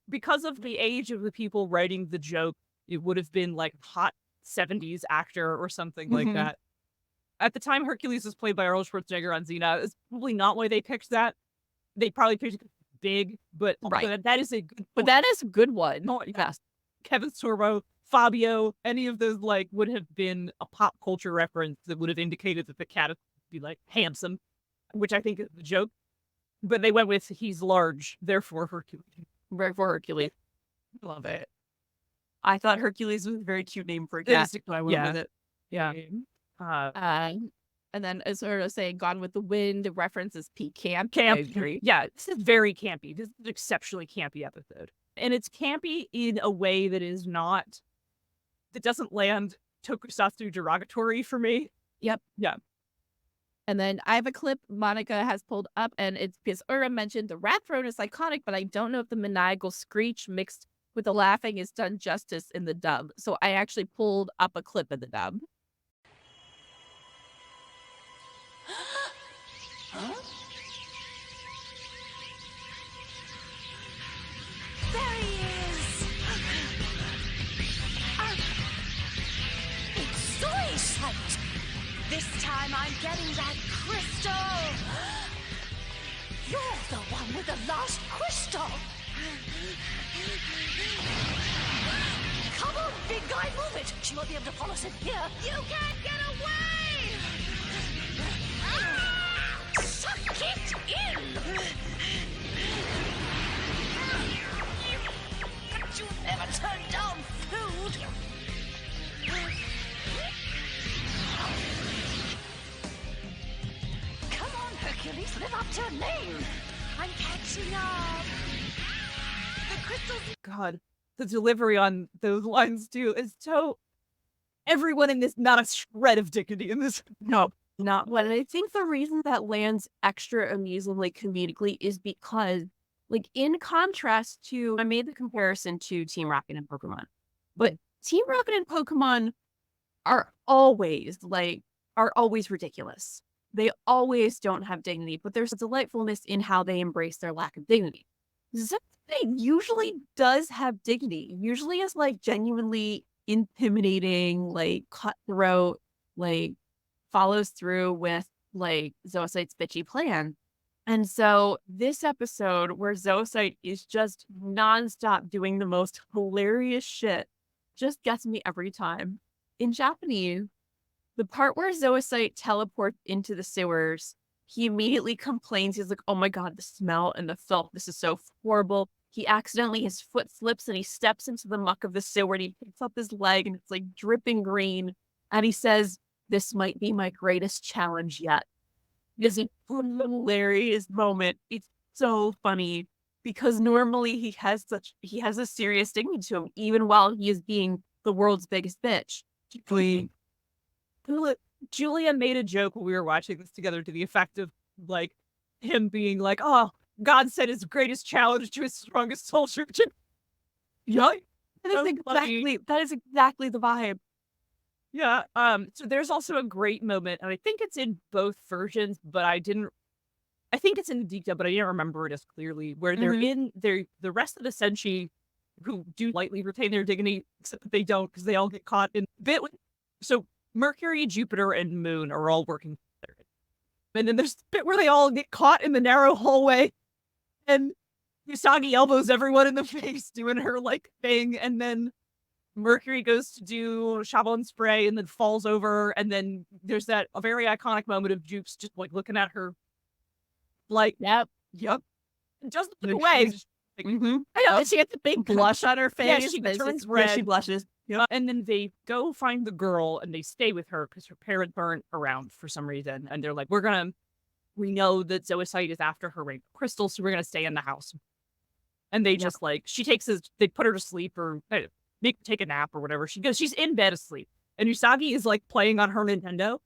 because of the age of the people writing the joke, it would have been, like, hot 70s actor or something like that. At the time Hercules was played by Arnold Schwarzenegger on Xena, it's probably not why they picked that. They probably picked big, but that is a good But that is a good one. No, yes. Kevin Sorbo, Fabio, any of those, like, would have been a pop culture reference that would have indicated that the cat would be, like, handsome, which I think is the joke. But they went with he's large, therefore Hercules. Right for Hercules. Love it. I thought Hercules was a very cute name for a cat, so I went with it. Yeah. And then as sort of saying Gone with the Wind, the reference is peak camp. Camp. I agree. Yeah, this is very campy. This is an exceptionally campy episode. And it's campy in a way that doesn't land tokusatsu derogatory for me. Yep. Yeah. And then I have a clip Monica has pulled up, and it's because Ura mentioned the rat throne is iconic, but I don't know if the maniacal screech mixed with the laughing is done justice in the dub. So I actually pulled up a clip of the dub. There he is! It's Soy Sight! This time I'm getting that crystal! You're the one with the last crystal! Come on, big guy, move it! She won't be able to follow us in here! You can't get away! Suck it in! You never turn down food! Come on, Hercules, live up to your name! I'm catching up! The crystals... God, the delivery on those lines too is so... Everyone in this, not a shred of dignity in this. No, not one. And I think the reason that lands extra amusingly comedically is because, like, in contrast to, I made the comparison to Team Rocket and Pokemon, but Team Rocket and Pokemon are always ridiculous. They always don't have dignity, but there's a delightfulness in how they embrace their lack of dignity. Zephyr usually does have dignity, usually is like genuinely intimidating, like cutthroat, like follows through with like Zoocyte's bitchy plan. And so this episode where Zoocyte is just nonstop doing the most hilarious shit just gets me every time. In Japanese, the part where Zoocyte teleports into the sewers, he immediately complains. He's like, oh my God, the smell and the filth. This is so horrible. His foot slips and he steps into the muck of the sewer and he picks up his leg and it's like dripping green. And he says, this might be my greatest challenge yet. It's a hilarious moment. It's so funny because normally he has a serious dignity to him, even while he is being the world's biggest bitch. Julia made a joke when we were watching this together to the effect of like him being like, oh, God said his greatest challenge to his strongest soldier. Yeah. That is exactly the vibe. Yeah. So there's also a great moment, and I think it's in both versions, but I think it's in the DiC dub, but I didn't remember it as clearly, where they're the rest of the Senshi who do lightly retain their dignity, except that they don't because they all get caught in bit. So Mercury, Jupiter, and Moon are all working together. And then there's the bit where they all get caught in the narrow hallway and Usagi elbows everyone in the face doing her like thing, and then Mercury goes to do Shabon spray and then falls over, and then there's that a very iconic moment of Jupes just like looking at her like, yep, and just look away. I know, she had the big blush on her face. Yeah, she and it's turns just red. She blushes. And then they go find the girl and they stay with her because her parents aren't around for some reason. And they're like, we know that Zoocyte is after her rainbow crystal, so we're going to stay in the house. And they just like, they put her to sleep or take a nap or whatever. She's in bed asleep. And Usagi is like playing on her Nintendo.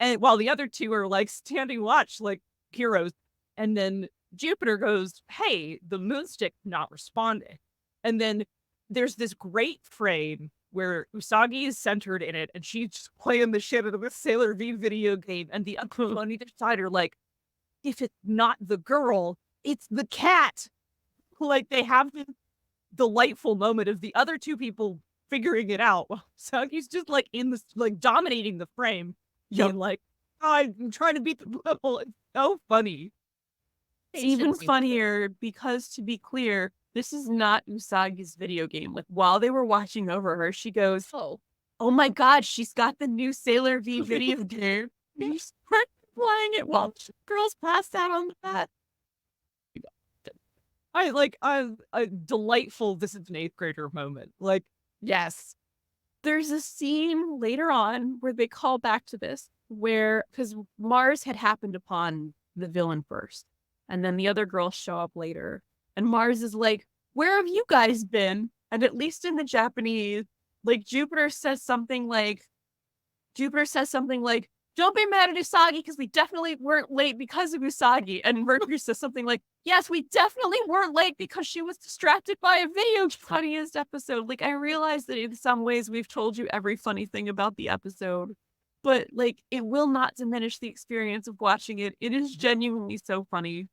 And while the other two are like standing watch like heroes. And then Jupiter goes, hey, the moonstick not responding. And then there's this great frame where Usagi is centered in it and she's just playing the shit out of this Sailor V video game. And the uncle on either side are like, if it's not the girl, it's the cat. Like they have this delightful moment of the other two people figuring it out. Well, Usagi's just like in this, like dominating the frame. Being like, oh, I'm trying to beat the level. It's so funny. It's even funnier because, to be clear, this is not Usagi's video game. Like, while they were watching over her, she goes, oh my God, she's got the new Sailor V video game. She's playing it while girls passed out on the bed. A delightful, this is an 8th grader moment. Like, Yes. There's a scene later on where they call back to this, where, because Mars had happened upon the villain first, and then the other girls show up later, and Mars is like, where have you guys been? And at least in the Japanese, like, Jupiter says something like, don't be mad at Usagi because we definitely weren't late because of Usagi. And Mercury says something like, yes, we definitely weren't late because she was distracted by a video. Funniest episode. Like, I realize that in some ways we've told you every funny thing about the episode, but like, it will not diminish the experience of watching it. It is genuinely so funny.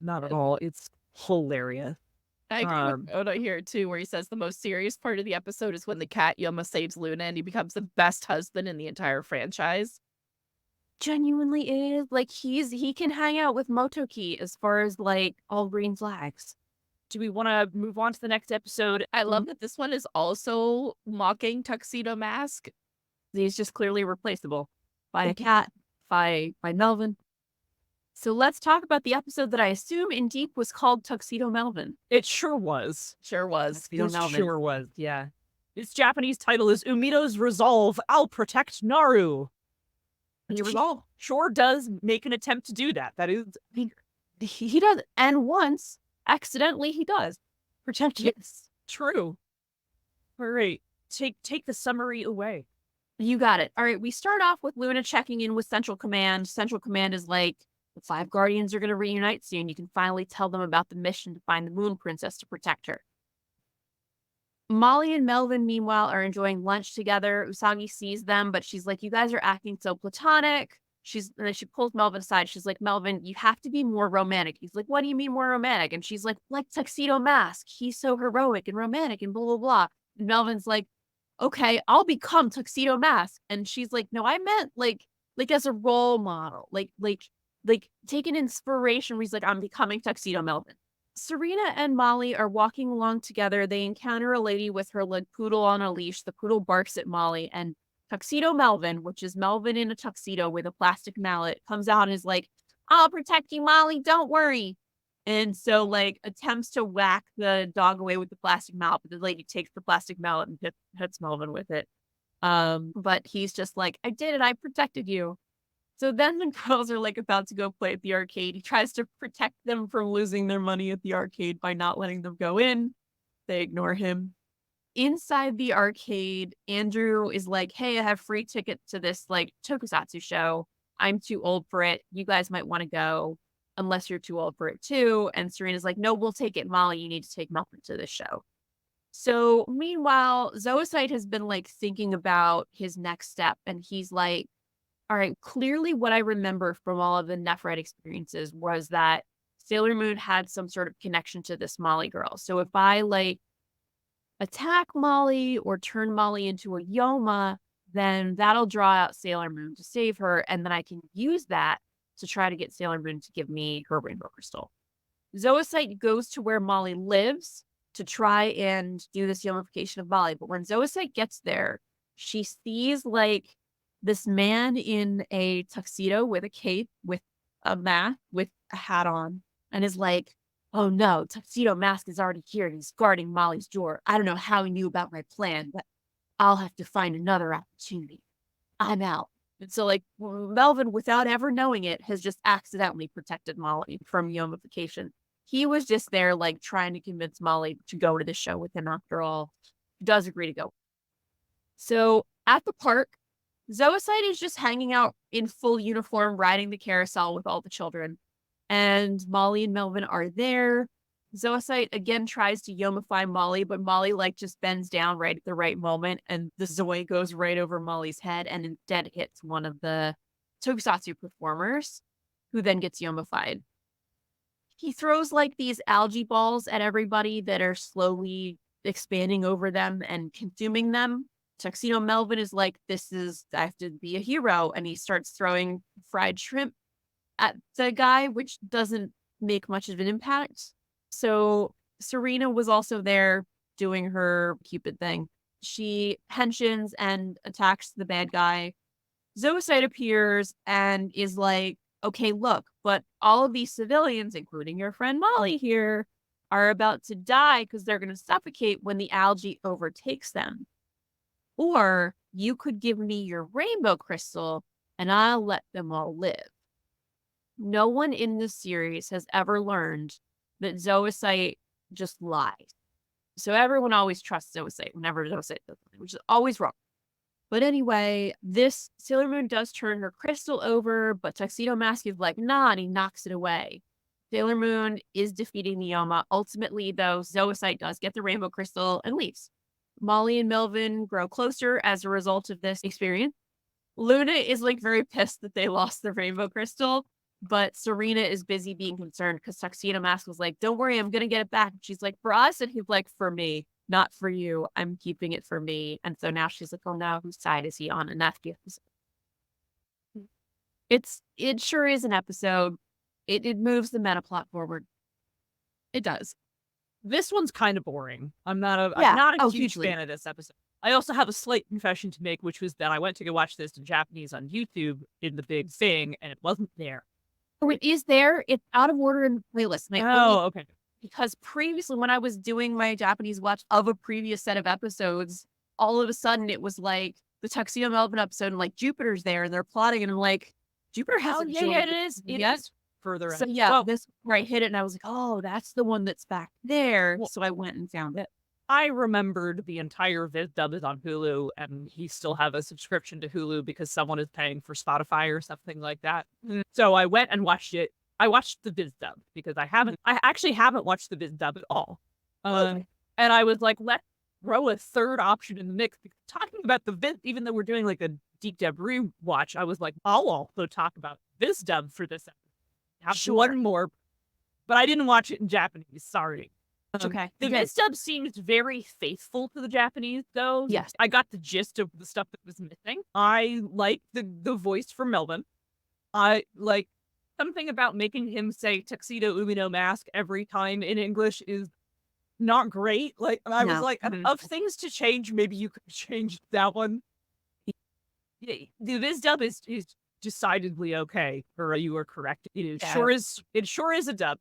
not at all. It's hilarious. I agree with Oda here too, where he says the most serious part of the episode is when the cat Yoma saves Luna and he becomes the best husband in the entire franchise. Genuinely is. Like, he can hang out with Motoki as far as like all green flags. Do we want to move on to the next episode? I love that this one is also mocking Tuxedo Mask. He's just clearly replaceable by a cat, by Melvin. So let's talk about the episode that I assume in DiC was called Tuxedo Melvin. It sure was. Sure was. Tuxedo It Melvin. sure was, yeah. Its Japanese title is Umido's Resolve, I'll Protect Naru. And He resolve. Sure does make an attempt to do that. That is... He does, and once, accidentally, he does. Protect you. Yes, true. All right, take the summary away. You got it. All right, we start off with Luna checking in with Central Command. Central Command is like, the 5 Guardians are going to reunite soon. You can finally tell them about the mission to find the Moon Princess to protect her. Molly and Melvin, meanwhile, are enjoying lunch together. Usagi sees them, but she's like, you guys are acting so platonic. And then she pulls Melvin aside. She's like, Melvin, you have to be more romantic. He's like, what do you mean more romantic? And she's like Tuxedo Mask. He's so heroic and romantic and blah, blah, blah. And Melvin's like, okay, I'll become Tuxedo Mask. And she's like, no, I meant like as a role model, like take an inspiration where he's like, I'm becoming Tuxedo Melvin. Serena and Molly are walking along together. They encounter a lady with her like poodle on a leash. The poodle barks at Molly, and Tuxedo Melvin, which is Melvin in a tuxedo with a plastic mallet, comes out and is like, I'll protect you, Molly, don't worry. And so like attempts to whack the dog away with the plastic mallet, but the lady takes the plastic mallet and hits Melvin with it. But he's just like, I did it, I protected you. So then the girls are like about to go play at the arcade. He tries to protect them from losing their money at the arcade by not letting them go in. They ignore him. Inside the arcade, Andrew is like, hey, I have free tickets to this like tokusatsu show. I'm too old for it. You guys might want to go unless you're too old for it too. And Serena's like, no, we'll take it. Molly, you need to take Melvin to this show. So meanwhile, Zoisite has been like thinking about his next step. And he's like, all right, clearly what I remember from all of the Nephrite experiences was that Sailor Moon had some sort of connection to this Molly girl. So if I like attack Molly or turn Molly into a Yoma, then that'll draw out Sailor Moon to save her. And then I can use that to try to get Sailor Moon to give me her rainbow crystal. Zoisite goes to where Molly lives to try and do this yomification of Molly. But when Zoisite gets there, she sees like this man in a tuxedo with a cape, with a mask, with a hat on, and is like, oh no, Tuxedo Mask is already here. He's guarding Molly's door. I don't know how he knew about my plan, but I'll have to find another opportunity. I'm out. And so like Melvin, without ever knowing it, has just accidentally protected Molly from yomification. He was just there like trying to convince Molly to go to the show with him after all. He does agree to go. So at the park, Zoisite is just hanging out in full uniform, riding the carousel with all the children. And Molly and Melvin are there. Zoisite again tries to yomify Molly, but Molly just bends down right at the right moment, and the Zoe goes right over Molly's head and instead hits one of the tokusatsu performers, who then gets yomified. He throws these algae balls at everybody that are slowly expanding over them and consuming them. Tuxedo Melvin is like, I have to be a hero. And he starts throwing fried shrimp at the guy, which doesn't make much of an impact. So Serena was also there doing her Cupid thing. She henshins and attacks the bad guy. Zoisite appears and is like, okay, look, but all of these civilians, including your friend Molly here, are about to die because they're going to suffocate when the algae overtakes them. Or you could give me your rainbow crystal and I'll let them all live. No one in this series has ever learned that Zoisite just lies. So everyone always trusts Zoisite whenever Zoisite does something, which is always wrong. But anyway, this Sailor Moon does turn her crystal over, but Tuxedo Mask is like, nah, and he knocks it away. Sailor Moon is defeating the Yoma. Ultimately, though, Zoisite does get the rainbow crystal and leaves. Molly and Melvin grow closer as a result of this experience. Luna is very pissed that they lost the rainbow crystal, but Serena is busy being concerned because Tuxedo Mask was like, don't worry, I'm going to get it back. And she's like, for us? And he's like, for me, not for you. I'm keeping it for me. And so now she's like, oh no, whose side is he on? And that's the episode. It sure is an episode. It moves the meta plot forward. It does. This one's kind of boring. I'm not a huge hugely. fan of this episode. I also have a slight confession to make, which was that I went to go watch this in Japanese on YouTube in the big thing, and it wasn't there. Oh, it is there. It's out of order in the playlist. Okay. Because previously, when I was doing my Japanese watch of a previous set of episodes, all of a sudden it was like the Tuxedo Melvin episode, and Jupiter's there, and they're plotting, and I'm like, Jupiter hasn't joined. It is. It is further. So this where I hit it, and I was like, oh, that's the one that's back there. Well, so I went and found it. I remembered the entire Viz dub is on Hulu, and he still have a subscription to Hulu because someone is paying for Spotify or something like that. So I went and watched it. I watched the Viz dub because I actually haven't watched the Viz dub at all. And I was like, let's throw a third option in the mix. Because talking about the Viz, even though we're doing a DiC dub rewatch, I was like, I'll also talk about Viz dub for this episode. Have one more, but I didn't watch it in Japanese. Sorry. Okay. The Viz dub seems very faithful to the Japanese, though. Yes. I got the gist of the stuff that was missing. I like the voice for Melvin. I like something about making him say Tuxedo Umino Mask every time in English is not great. I was like, of things to change, maybe you could change that one. The Viz dub is decidedly okay, or you are correct. It sure is a dub.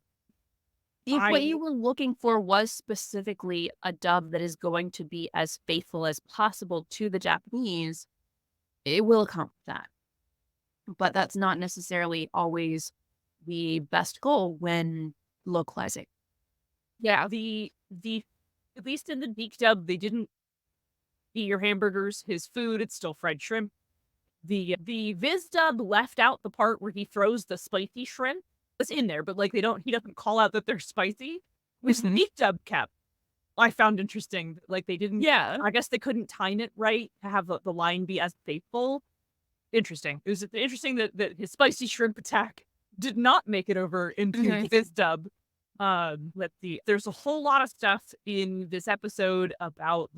If what you were looking for was specifically a dub that is going to be as faithful as possible to the Japanese, it will accomplish that. But that's not necessarily always the best goal when localizing. Yeah, the at least in the DiC dub, they didn't eat your hamburgers, his food, it's still fried shrimp. The Viz dub left out the part where he throws the spicy shrimp. It's in there, but he doesn't call out that they're spicy, which the DiC dub kept. I found interesting. They didn't. Yeah. I guess they couldn't time it right to have the line be as faithful. Interesting. It was interesting that his spicy shrimp attack did not make it over into this dub. Let's see. There's a whole lot of stuff in this episode about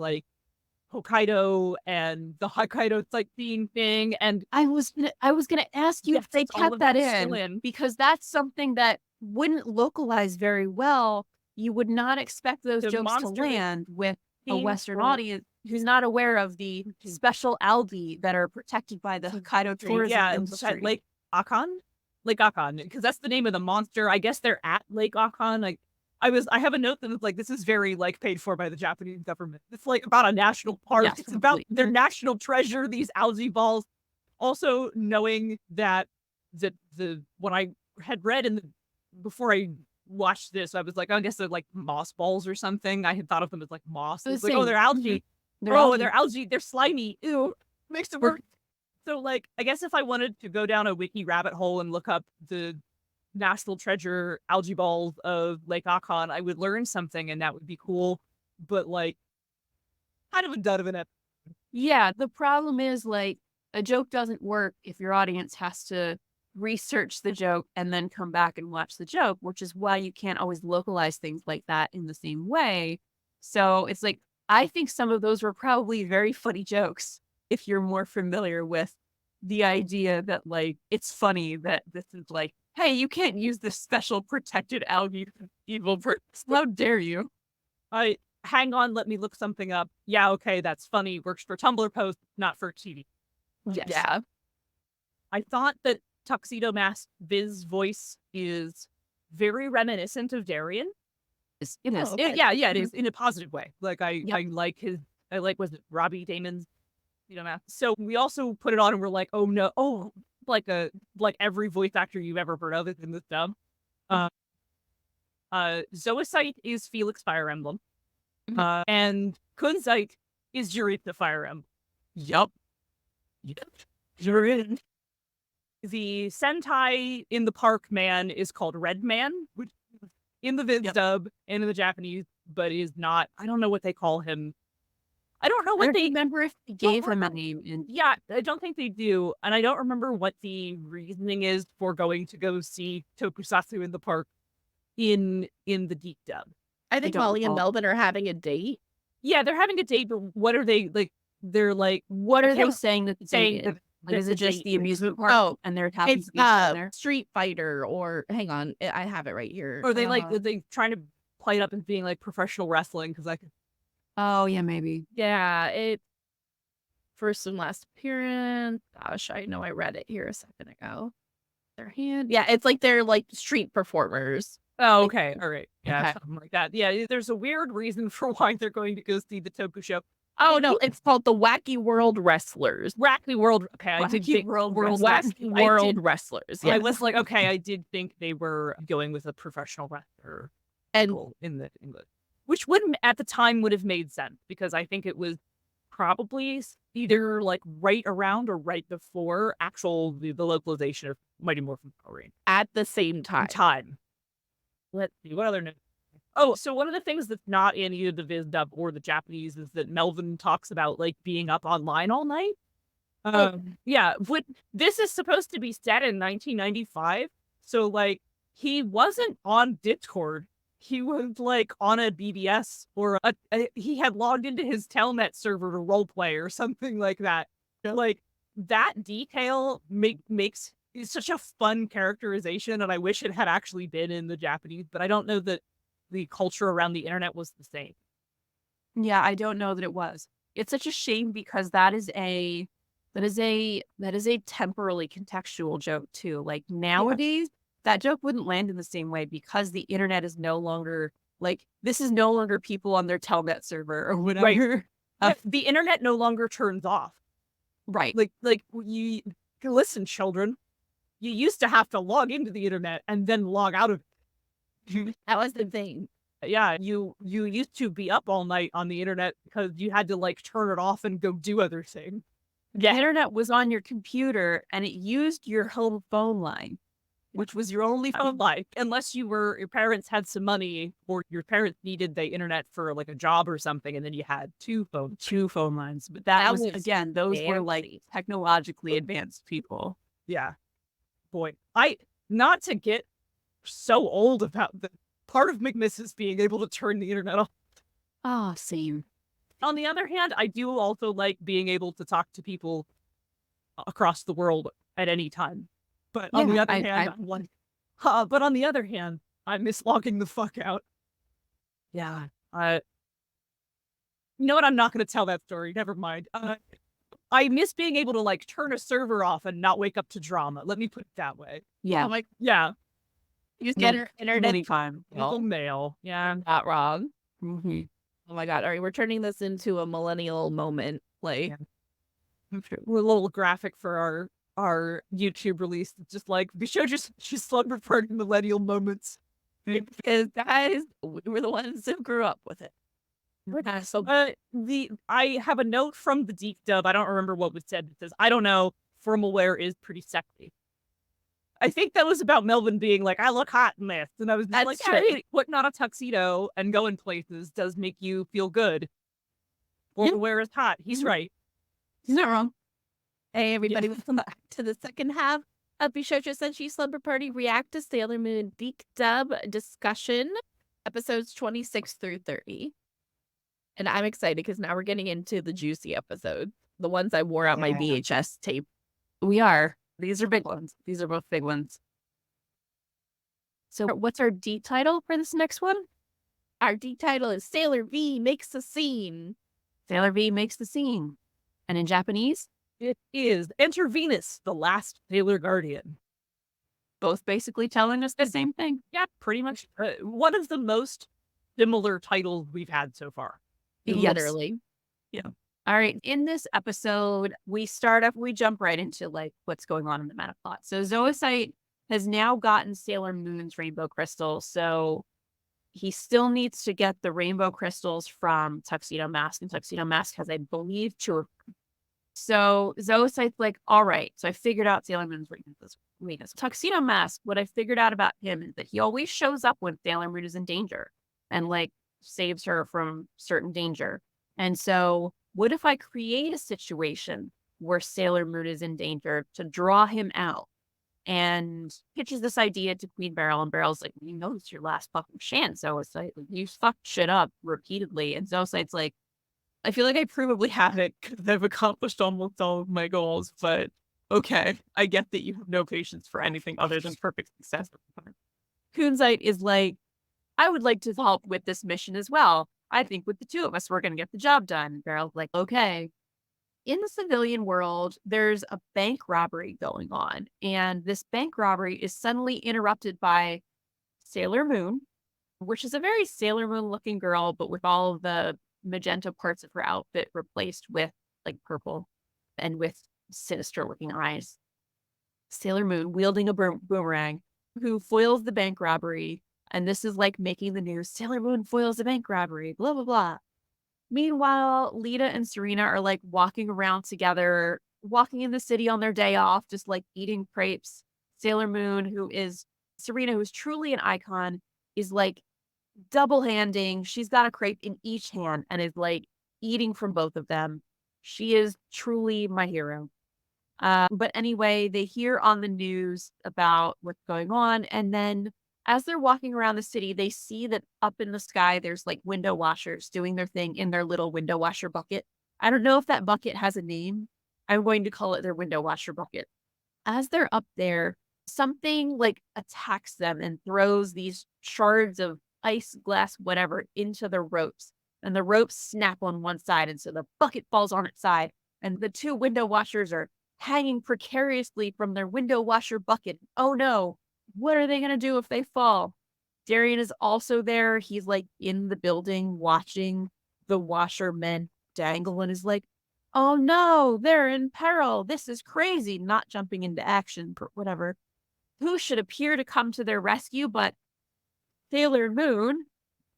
Hokkaido and the Hokkaido sightseeing thing, and I was gonna ask you if they kept that in because that's something that wouldn't localize very well. You would not expect those jokes to land with a Western audience who's not aware of the special algae that are protected by the Hokkaido tourism industry. Lake Akan, because that's the name of the monster. I guess they're at Lake Akan. I have a note that is this is very paid for by the Japanese government. It's about a national park. Yes, it's about their national treasure, these algae balls. Also knowing that when I had read before I watched this, I was like, I guess they're moss balls or something. I had thought of them as moss. It's they're algae. They're They're algae. They're slimy. Ew. Makes it worse. So, like, I guess if I wanted to go down a wiki rabbit hole and look up the national treasure algae balls of Lake Akon, I would learn something and that would be cool. But, like, kind of a dud of an episode. Yeah, the problem is like a joke doesn't work if your audience has to research the joke and then come back and watch the joke, which is why you can't always localize things like that in the same way. So it's like, I think some of those were probably very funny jokes if you're more familiar with the idea that like it's funny that this is like, hey, you can't use this special protected algae for evil purpose. How dare you? Hang on, let me look something up. Yeah, okay, that's funny. Works for Tumblr posts, not for TV. Yes. Yeah. I thought that Tuxedo Mask Viz voice is very reminiscent of Darien. It is. Oh, okay. Yeah, it is in a positive way. Like Yep. I like was it Robbie Damon's Tuxedo Mask. So we also put it on and we're like, oh no, like every voice actor you've ever heard of is in this dub. Zoisite is Felix Fire Emblem. And Kunzite is Jurith the Fire Emblem. Yep. You're in. The Sentai in the park man is called Red Man, which in the Viz dub and in the Japanese, but is not. I don't know what they call him. I don't know what they remember if they gave him a name. Yeah, I don't think they do, and I don't remember what the reasoning is for going to go see Tokusatsu in the park in the DiC dub. I think don't Molly and recall. Melvin are having a date. Yeah, they're having a date, but what are they like? They're like, What are they Yeah. saying that the saying date that is? Like, is it just the amusement park? Oh, and they're happy It's to be there. Street Fighter or hang on, I have it right here. or they like they trying to play it up as being like professional wrestling because I could. Oh yeah, maybe. Yeah, it first and last appearance. Gosh, I know I read it here a second ago. Their hand. Yeah, it's like they're like street performers. Oh, okay, all right, yeah, Okay. something like that. Yeah, there's a weird reason for why they're going to go see the Toku show. Oh no, it's called the Wacky World Wrestlers. Wacky World. Okay, I did Wacky think World Wacky I World did- Wrestlers. I Yes. was like, okay, I did think they were going with a professional wrestler And in the English, which wouldn't at the time would have made sense because I think it was probably either like right around or right before the localization of Mighty Morphin Power Rangers. at the same time. Let's see what other news. Oh, so one of the things that's not in either the Viz dub or the Japanese is that Melvin talks about like being up online all night. Yeah, this is supposed to be set in 1995, so like he wasn't on Discord. He was like on a BBS or he had logged into his Telnet server to roleplay or something like that. Like that detail makes is such a fun characterization, and I wish it had actually been in the Japanese, but I don't know that the culture around the internet was the same. Yeah, I don't know that it was. It's such a shame because that is a temporally contextual joke too. Like nowadays, that joke wouldn't land in the same way because the internet is no longer like this is no longer people on their Telnet server or whatever. The internet no longer turns off. Right. Like you listen, children. You used to have to log into the internet and then log out of it. That was the thing. Yeah, you used to be up all night on the internet because you had to like turn it off and go do other things. The internet was on your computer and it used your home phone line, which was your only phone line. Unless your parents had some money or your parents needed the internet for like a job or something, and then you had two phone lines. But that was was again, those were like fancy. technologically advanced people. Yeah. Boy, not to get so old about the part of McMiss is being able to turn the internet off. Oh, same. On the other hand, I do also like being able to talk to people across the world at any time. But on the other hand, but on the other hand, I miss logging the fuck out. Yeah. You know what? I'm not going to tell that story. Never mind. I miss being able to like turn a server off and not wake up to drama. Let me put it that way. Yeah. I'm like, Yeah. you get her internet. Anytime. Little mail. Yeah. Not wrong. Mm-hmm. Oh my god! All right, we're turning this into a millennial moment. Like, We're a little graphic for our YouTube release. It's just like Bishoujo Senshi Slumber Party millennial moments. because guys, we were the ones who grew up with it. We're not so. I have a note from the DiC dub. I don't remember what was said. It says, I don't know, formal wear is pretty sexy. I think that was about Melvin being like, I look hot in this. And I was just That's like, true. hey, putting on a tuxedo and going places does make you feel good. Formal wear is hot. He's right. He's not wrong. Hey, everybody, welcome back to the second half of Bishoujo Senshi Slumber Party React to Sailor Moon DiC Dub discussion, episodes 26 through 30. And I'm excited because now we're getting into the juicy episodes, the ones I wore out my VHS tape. We are. These are big ones. These are both big ones. So what's our D title for this next one? Our D title is Sailor V Makes a Scene. Sailor V makes the scene. And in Japanese, It is Enter Venus, the last Sailor Guardian. both basically telling us the same thing. Yeah, pretty much. One of the most similar titles we've had so far. Yes. Literally. All right. In this episode, we jump right into like what's going on in the meta plot. So Zoocyte has now gotten Sailor Moon's rainbow crystal. So he still needs to get the rainbow crystals from Tuxedo Mask, and Tuxedo Mask has, I believe, 2 of them. So Zoocyte's like, all right. So I figured out Sailor Moon's weakness. Tuxedo Mask, what I figured out about him is that he always shows up when Sailor Moon is in danger and like saves her from certain danger. And so what if I create a situation where Sailor Moon is in danger to draw him out? And pitches this idea to Queen Beryl, and Beryl's like, you know, it's your last fucking chance, Zoocyte. Like, you fucked shit up repeatedly. And Zoocyte's like, I feel like I provably haven't because I've accomplished almost all of my goals, but okay, I get that you have no patience for anything other than perfect success. Kunzite is like, I would like to help with this mission as well. I think with the 2 of us, we're going to get the job done. Beryl's like, okay. In the civilian world, there's a bank robbery going on, and this bank robbery is suddenly interrupted by Sailor Moon, which is a very Sailor Moon looking girl, but with all of the magenta parts of her outfit replaced with like purple and with sinister looking eyes. Sailor Moon wielding a boomerang who foils the bank robbery. And this is like making the news. Sailor Moon foils the bank robbery, blah, blah, blah. Meanwhile, Lita and Serena are like walking around together, walking in the city on their day off, just like eating crepes. Sailor Moon, Serena, who's truly an icon, is like double-handing. She's got a crepe in each hand and is like eating from both of them. She is truly my hero. But anyway, they hear on the news about what's going on. And then as they're walking around the city, they see that up in the sky, there's like window washers doing their thing in their little window washer bucket. I don't know if that bucket has a name. I'm going to call it their window washer bucket. As they're up there, something like attacks them and throws these shards of ice, glass, whatever, into the ropes. And the ropes snap on one side. And so the bucket falls on its side. And the 2 window washers are hanging precariously from their window washer bucket. Oh no. What are they going to do if they fall? Darien is also there. He's like in the building watching the washermen dangle and is like, oh no, they're in peril. This is crazy. Not jumping into action, but whatever. Who should appear to come to their rescue but Sailor Moon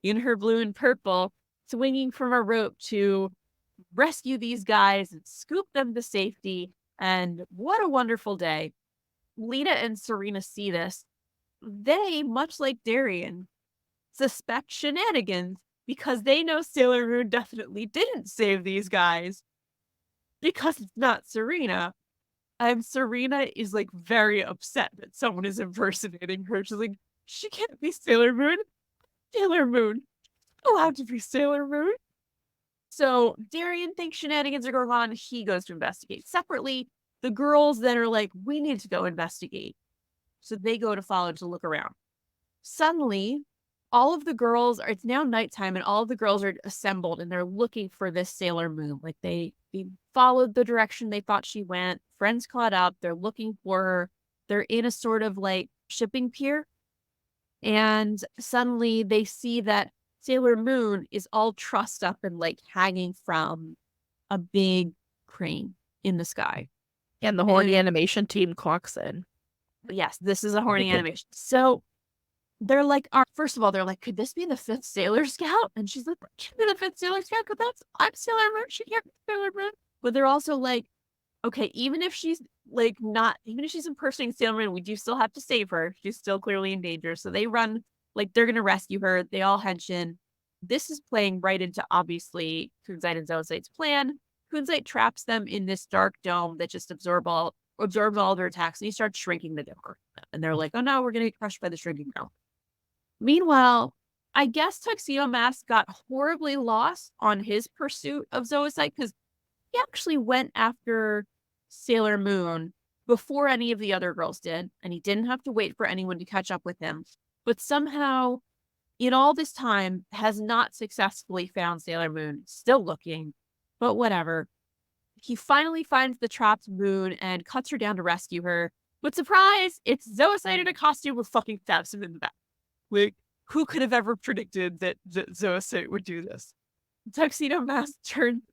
in her blue and purple, swinging from a rope to rescue these guys and scoop them to safety. And what a wonderful day. Lita and Serena see this. They, much like Darien, suspect shenanigans because they know Sailor Moon definitely didn't save these guys because it's not Serena. And Serena is like very upset that someone is impersonating her. She's like, she can't be Sailor Moon. Sailor Moon. Allowed to be Sailor Moon. So Darien thinks shenanigans are going on. He goes to investigate. Separately, the girls then are like, we need to go investigate. So they go to Follie to look around. Suddenly, all of the girls it's now nighttime and all of the girls are assembled and they're looking for this Sailor Moon. Like they followed the direction they thought she went. Friends caught up. They're looking for her. They're in a sort of like shipping pier. And suddenly they see that Sailor Moon is all trussed up and like hanging from a big crane in the sky. And the horny animation team clocks in. Yes, this is a horny animation. So they're like, first of all, they're like, could this be the 5th Sailor Scout? And she's like, can't be the 5th Sailor Scout because I'm Sailor Moon. She can't be Sailor Moon. But they're also like, okay, even if she's like not, even if she's impersonating Sailor Moon, we do still have to save her. She's still clearly in danger. So they run, like they're going to rescue her. They all hench in. This is playing right into obviously Kunzite and Zoisite's plan. Kunzite traps them in this dark dome that just absorbs all their attacks, and he starts shrinking the dome. And they're like, oh no, we're going to get crushed by the shrinking dome. Meanwhile, I guess Tuxedo Mask got horribly lost on his pursuit of Zoisite because he actually went after Sailor Moon before any of the other girls did, and he didn't have to wait for anyone to catch up with him. But somehow, in all this time, has not successfully found Sailor Moon. Still looking, but whatever. He finally finds the trapped Moon and cuts her down to rescue her. But surprise, it's Zoisite in a costume with fucking stabs him in the back. Like, who could have ever predicted that Zoisite would do this? Tuxedo Mask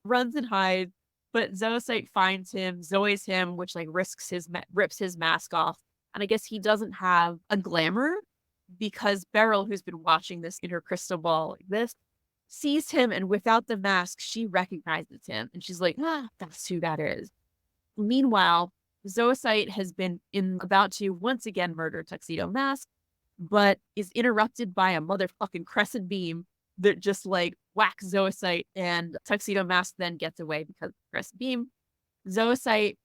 runs and hides, but Zoisite finds him, Zoes him, which like rips his mask off. And I guess he doesn't have a glamour because Beryl, who's been watching this in her crystal ball like this, sees him, and without the mask, she recognizes him. And she's like, that's who that is. Meanwhile, Zoisite has been about to once again murder Tuxedo Mask, but is interrupted by a motherfucking crescent beam that just like whacks Zoisite, and Tuxedo Mask then gets away because of the crescent beam. Zoisite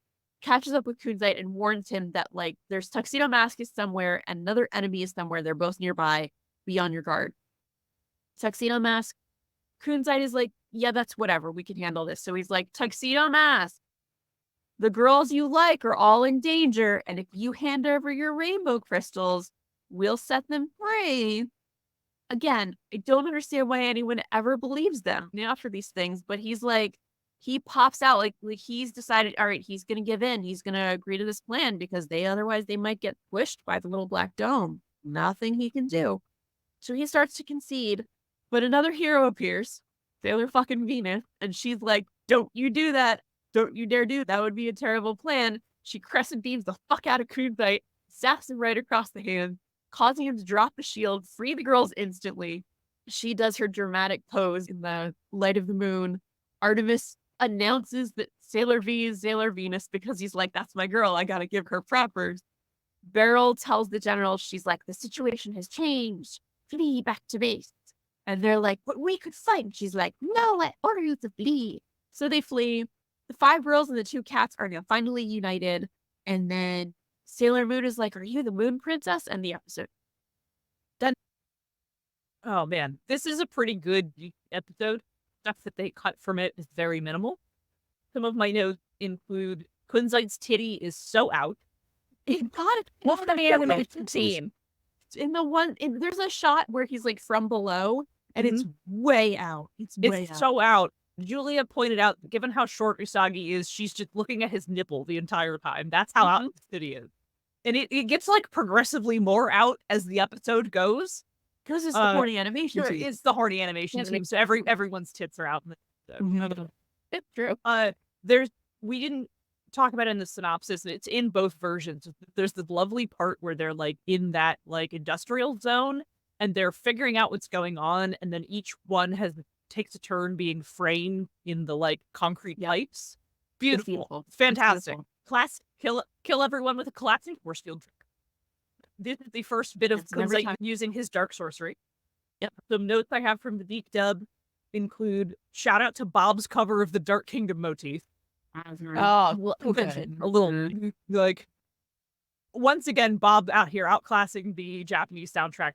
catches up with Kunzite and warns him that like there's Tuxedo Mask is somewhere and another enemy is somewhere. They're both nearby. Be on your guard. Tuxedo Mask. Kunzite is like, yeah, that's whatever. We can handle this. So he's like, Tuxedo Mask, the girls you like are all in danger, and if you hand over your rainbow crystals, we'll set them free. Again, I don't understand why anyone ever believes them after these things, but he's like, he pops out like he's decided, all right, he's going to give in. He's going to agree to this plan because otherwise they might get squished by the little black dome. Nothing he can do. So he starts to concede, but another hero appears, Sailor fucking Venus, and she's like, don't you do that. Don't you dare do that. Would be a terrible plan. She crescent beams the fuck out of Kunzite, zaps him right across the hand, causing him to drop the shield, free the girls instantly. She does her dramatic pose in the light of the moon. Artemis announces that Sailor V is Sailor Venus because he's like, that's my girl. I gotta give her propers. Beryl tells the general, she's like, the situation has changed. Flee back to base. And they're like, but we could fight. And she's like, no, I order you to flee. So they flee. The 5 girls and the 2 cats are now finally united. And then Sailor Moon is like, are you the Moon Princess? And the episode done. Oh man, this is a pretty good episode. Stuff that they cut from it is very minimal. Some of my notes include Kunzite's titty is so out. What's the animation scene? There's a shot where he's like from below, and it's way out. It's so out. Julia pointed out, given how short Usagi is, she's just looking at his nipple the entire time. That's how out the titty is. And it gets like progressively more out as the episode goes. Because it's the horny animation team. It's the horny animation team, so everyone's tits are out. It's true. We didn't talk about it in the synopsis. It's in both versions. There's the lovely part where they're like in that like industrial zone and they're figuring out what's going on, and then each one takes a turn being framed in the like concrete pipes. Beautiful. Fantastic. Kill everyone with a collapsing force field trick. This is the first bit of Kunzite using his dark sorcery. Yep. Some notes I have from the DiC dub include shout out to Bob's cover of the Dark Kingdom motif. Oh, well, a little like once again, Bob out here outclassing the Japanese soundtrack.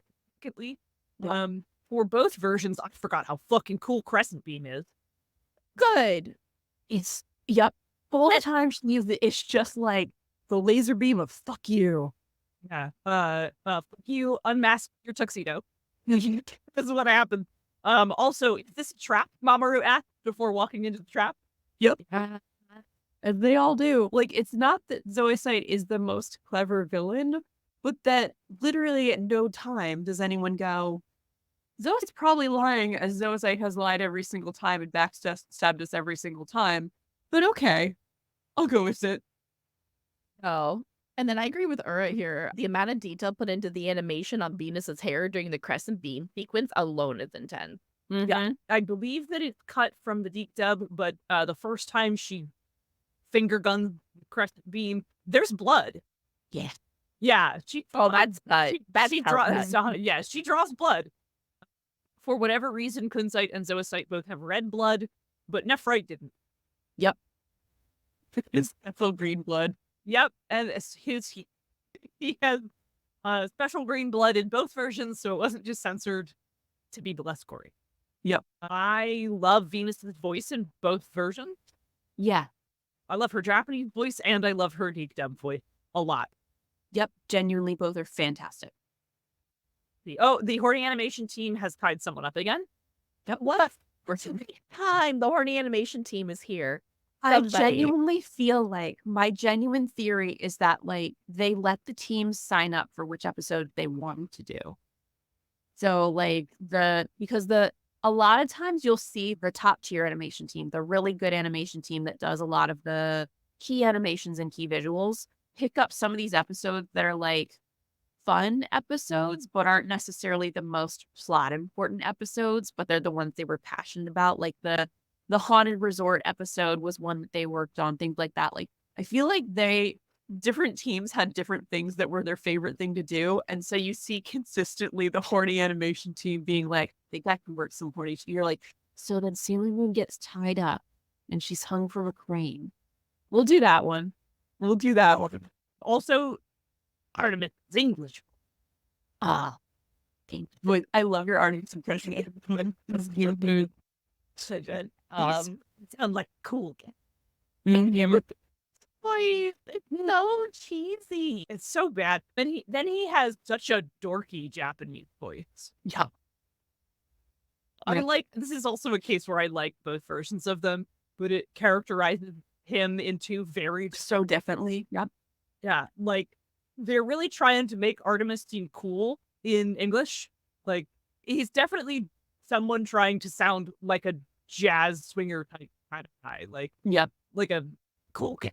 For both versions, I forgot how fucking cool Crescent Beam is. Good. It's Both times she uses it, it's just like the laser beam of fuck you. Yeah. Fuck you, unmask your tuxedo. This is what happened. Also, is this a trap? Mamoru asked before walking into the trap. Yep. And they all do. Like, it's not that Zoisite is the most clever villain, but that literally at no time does anyone go, Zoisite's probably lying, as Zoisite has lied every single time and backstabbed us every single time. But okay, I'll go with it. Oh. And then I agree with Ura here. The amount of detail put into the animation on Venus's hair during the crescent beam sequence alone is intense. Mm-hmm. Yeah, I believe that it's cut from the DiC dub, but the first time she finger guns crescent beam, there's blood. Yeah. Yeah. Oh, that's She draws. Yeah, she draws blood. For whatever reason, Kunzite and Zoisite both have red blood, but Nephrite didn't. Yep. It's full green blood. Yep, and he has special green blood in both versions, so it wasn't just censored to be less gory. Yep. I love Venus's voice in both versions. Yeah. I love her Japanese voice and I love her DiC dub voice a lot. Yep. Genuinely, both are fantastic. The Horny Animation team has tied someone up again. What? Time the Horny Animation team is here. I Somebody. genuinely feel like my genuine theory is that like they let the teams sign up for which episode they want to do. So like because a lot of times you'll see the top tier animation team, the really good animation team that does a lot of the key animations and key visuals, pick up some of these episodes that are like fun episodes, but aren't necessarily the most plot important episodes, but they're the ones they were passionate about. Like the Haunted Resort episode was one that they worked on, things like that. Like I feel like different teams had different things that were their favorite thing to do. And so you see consistently the Horny Animation team being like, I think I can work some horny. You're like, so then Sailor Moon gets tied up and she's hung from a crane. We'll do that one. We'll do that one. Also, Artemis is English. Ah. But I love your Artemis impression. So good. Sound like a cool kid. Boy, it's so cheesy. It's so bad. Then he has such a dorky Japanese voice. Yeah. This is also a case where I like both versions of them, but it characterizes him in two very So definitely. Yep. yeah, like they're really trying to make Artemis seem cool in English. Like he's definitely someone trying to sound like a jazz swinger type kind of guy. Like Yep. like a cool kid.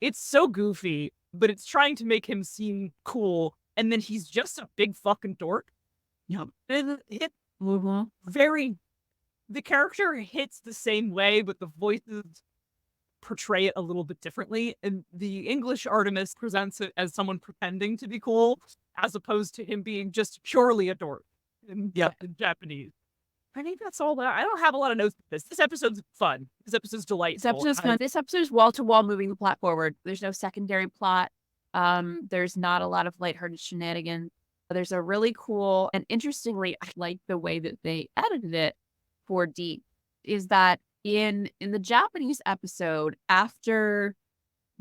It's so goofy, but it's trying to make him seem cool, and then he's just a big fucking dork. Yep. And it the character hits the same way, but the voices portray it a little bit differently. And the English Artemis presents it as someone pretending to be cool, as opposed to him being just purely a dork in Japanese. I think that's all that I don't have a lot of notes for this. This episode's fun. This episode's delightful. This episode's fun. This episode's wall to wall moving the plot forward. There's no secondary plot. There's not a lot of lighthearted shenanigans. There's a really cool, and interestingly, I like the way that they edited it for DiC, is that in the Japanese episode, after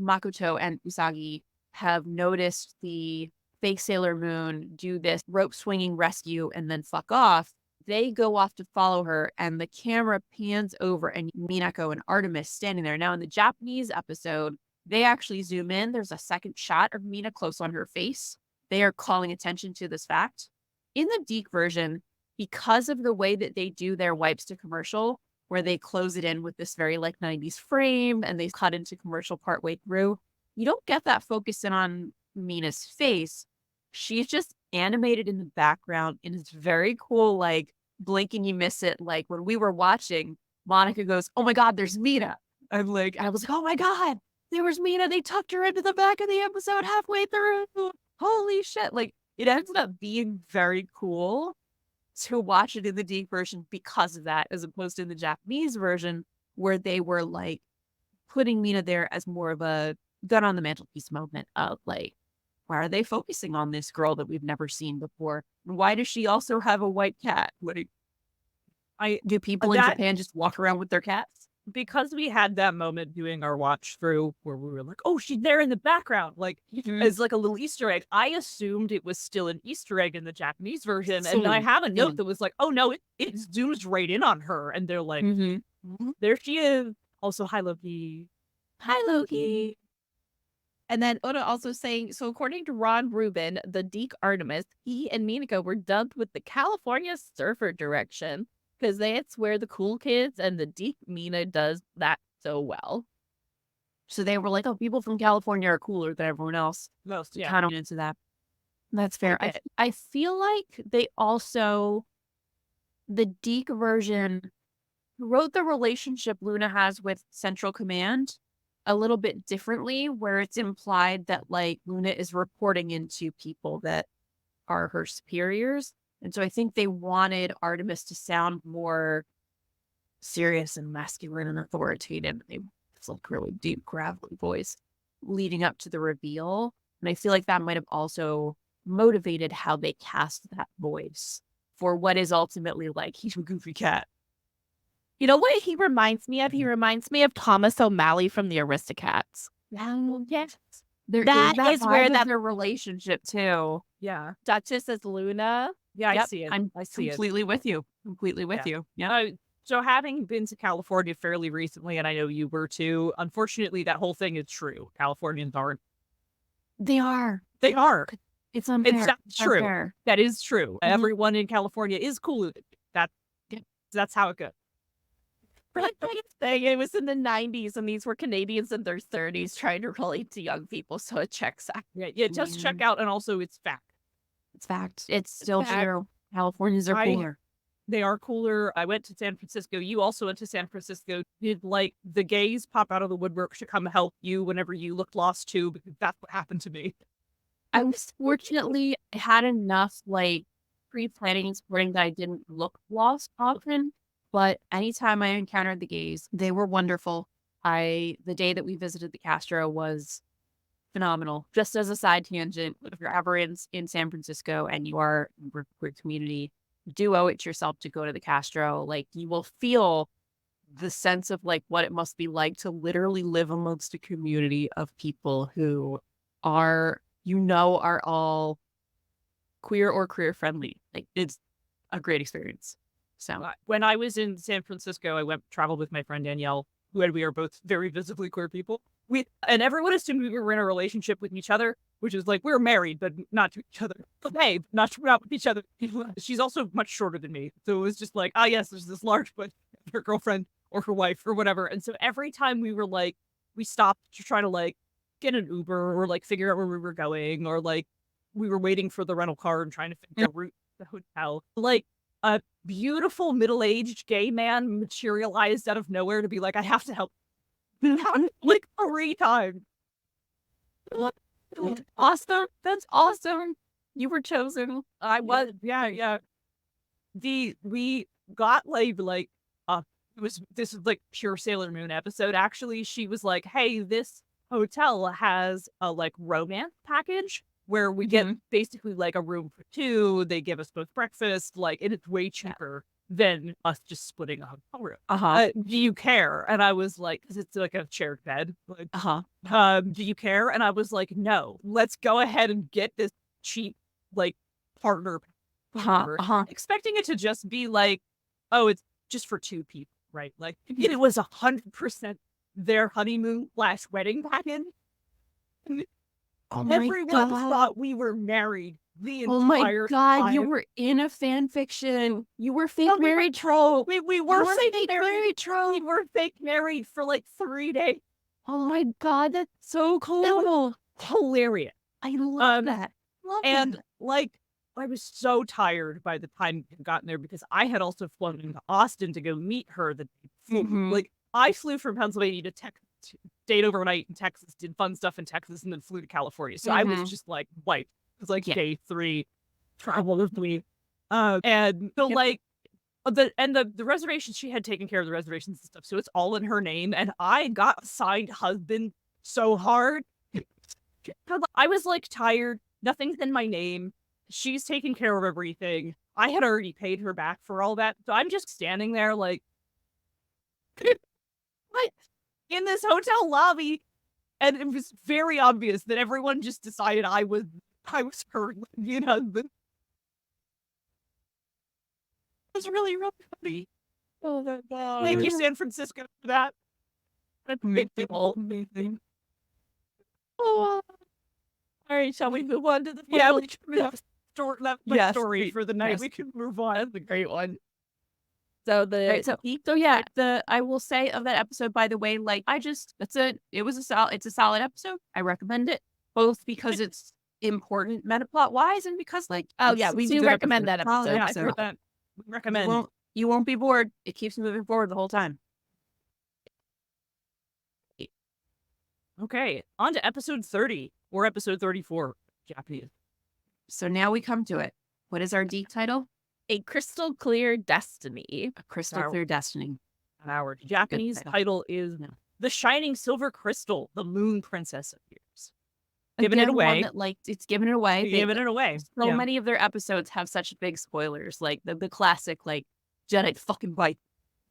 Makoto and Usagi have noticed the fake Sailor Moon do this rope swinging rescue and then fuck off, they go off to follow her, and the camera pans over and Minako and Artemis standing there. Now, in the Japanese episode, they actually zoom in. There's a second shot of Mina close on her face. They are calling attention to this fact. In the DiC version, because of the way that they do their wipes to commercial, where they close it in with this very like 90s frame and they cut into commercial partway through, you don't get that focus in on Mina's face. She's just animated in the background and it's very cool, like blink and you miss it. Like when we were watching, Monica goes, "Oh my God, there's Mina." I was like, "Oh my God, there was Mina. They tucked her into the back of the episode halfway through. Holy shit." Like it ended up being very cool to watch it in the DiC version because of that, as opposed to the Japanese version where they were like putting Mina there as more of a gun on the mantelpiece moment of like, why are they focusing on this girl that we've never seen before? Why does she also have a white cat? Like, do people in Japan just walk around with their cats? Because we had that moment doing our watch through where we were like, oh, she's there in the background, like as like a little Easter egg. I assumed it was still an Easter egg in the Japanese version. And I have a note that was like, oh no, it zooms right in on her. And they're like, there she is. Also, hi Loki. Hi Loki. And then Oda also saying, so according to Ron Rubin, the DiC Artemis, he and Minako were dubbed with the California Surfer direction because that's where the cool kids and the DiC Mina does that so well. So they were like, oh, people from California are cooler than everyone else. Most, yeah. Kind of into that. That's fair. I feel like they also, the DiC version wrote the relationship Luna has with Central Command a little bit differently, where it's implied that like Luna is reporting into people that are her superiors. And so I think they wanted Artemis to sound more serious and masculine and authoritative. They it's like really deep, gravelly voice leading up to the reveal. And I feel like that might have also motivated how they cast that voice for what is ultimately like he's a goofy cat. You know what he reminds me of? He reminds me of Thomas O'Malley from the Aristocats. Yes. There That is is vibe where of that- their relationship too. Yeah. Duchess as Luna. Yeah, I Yep, see it. I'm I see it. completely with you. Completely with you. Yeah. So having been to California fairly recently, and I know you were too, unfortunately, that whole thing is true. Californians aren't. They are. They are. It's unfair. It's not true. Unfair. That is true. Mhm. Everyone in California is cool. That's how it goes. Thing. It was in the 90s, and these were Canadians in their 30s trying to relate to young people, so it checks out. Yeah, just check out, and also it's fact. It's fact. It's still fact. true. Californians are cooler. They are cooler. I went to San Francisco. You also went to San Francisco. Did like the gays pop out of the woodwork to come help you whenever you looked lost too? Because that's what happened to me. I was fortunately had enough like pre-planning and supporting that I didn't look lost often. But anytime I encountered the gays, they were wonderful. The day that we visited the Castro was phenomenal. Just as a side tangent, if you're ever in San Francisco and you are in the queer community, do owe it to yourself to go to the Castro. Like you will feel the sense of like what it must be like to literally live amongst a community of people who are, are all queer or queer friendly. Like it's a great experience. So When I was in San Francisco, I traveled with my friend Danielle, we are both very visibly queer people. And everyone assumed we were in a relationship with each other, which is like we're married, but not to each other. But hey, not with each other. She's also much shorter than me, so it was just like, yes, there's this large, but her girlfriend or her wife or whatever. And so every time we were like, we stopped to try to like get an Uber or like figure out where we were going, or like we were waiting for the rental car and trying to figure out route to the hotel. Like a beautiful middle-aged gay man materialized out of nowhere to be like, I have to help. Like 3 times. awesome. That's awesome. You were chosen. I was, yeah. We got this is like pure Sailor Moon episode. Actually, she was like, hey, this hotel has a like romance package where we get basically like a room for 2. They give us both breakfast, like, and it's way cheaper than us just splitting a hotel room. Do you care? And I was like, because it's like a shared bed. Like, do you care? And I was like, no, let's go ahead and get this cheap like partner. Expecting it to just be like, oh, it's just for 2 people, right? Like it was 100% their honeymoon / wedding package. Everyone thought we were married the entire time. You were in a fan fiction. You were fake married trope. We were fake married trope. We were fake married for like 3 days. Oh my God, that's so cool. Hilarious. I love that. And like, I was so tired by the time we had gotten there because I had also flown into Austin to go meet her. Like, I flew from Pennsylvania to Texas, stayed overnight in Texas, did fun stuff in Texas, and then flew to California. So I was just like wiped. It was like day 3 travel with me. And so like the reservations, she had taken care of the reservations and stuff. So it's all in her name. And I got assigned husband so hard. I was like tired. Nothing's in my name. She's taking care of everything. I had already paid her back for all that. So I'm just standing there like, what? In this hotel lobby. And it was very obvious that everyone just decided I was her Indian husband. It was really, really funny. Oh my God. Thank you, San Francisco, for that. That's amazing. Oh, all right, shall we move on to the Yeah, final story for the night. Yes. We can move on. That's a great one. So I will say of that episode, by the way, like it's a solid episode. I recommend it both because it's important meta plot wise and because like we do recommend that episode. Yeah, I heard that. Recommend. You won't be bored. It keeps moving forward the whole time. Okay, on to episode 30 or episode 34, Japanese. So now we come to it. What is our DiC title? A Crystal Clear Destiny. A Crystal Our- Clear Destiny. Our Japanese title. title is Yeah. The Shining Silver Crystal, the Moon Princess appears. Giving it Again, one away. that, like, it's giving it away. Giving it away. So Yeah. many of their episodes have such big spoilers, like the classic, like, Jedi fucking bite.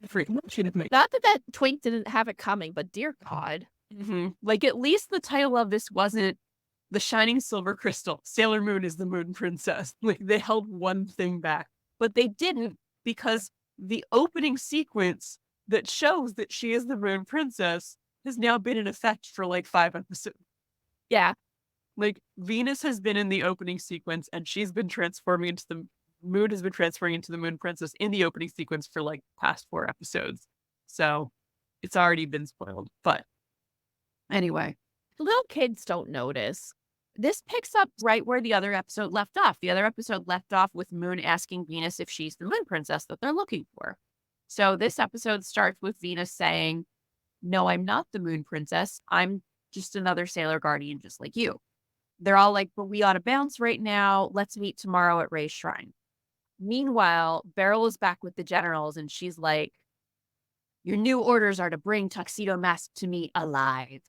Not that Twink didn't have it coming, but dear God. Like, at least the title of this wasn't The Shining Silver Crystal. Sailor Moon is the Moon Princess. Like, they held one thing back, but they didn't, because the opening sequence that shows that she is the Moon Princess has now been in effect for like 5 episodes. Yeah. Like, Venus has been in the opening sequence, and she's been transforming into the Moon has been transferring into the Moon Princess in the opening sequence for like past 4 episodes. So it's already been spoiled. But anyway, Little kids don't notice. this picks up right where the other episode left off. The other episode left off with Moon asking Venus if she's the Moon Princess that they're looking for. So this episode starts with Venus saying, "No, I'm not the Moon Princess. I'm just another Sailor Guardian just like you." They're all like, "But we ought to bounce right now. Let's meet tomorrow at Ray's Shrine." Meanwhile, Beryl is back with the generals, and she's like, "Your new orders are to bring Tuxedo Mask to me alive."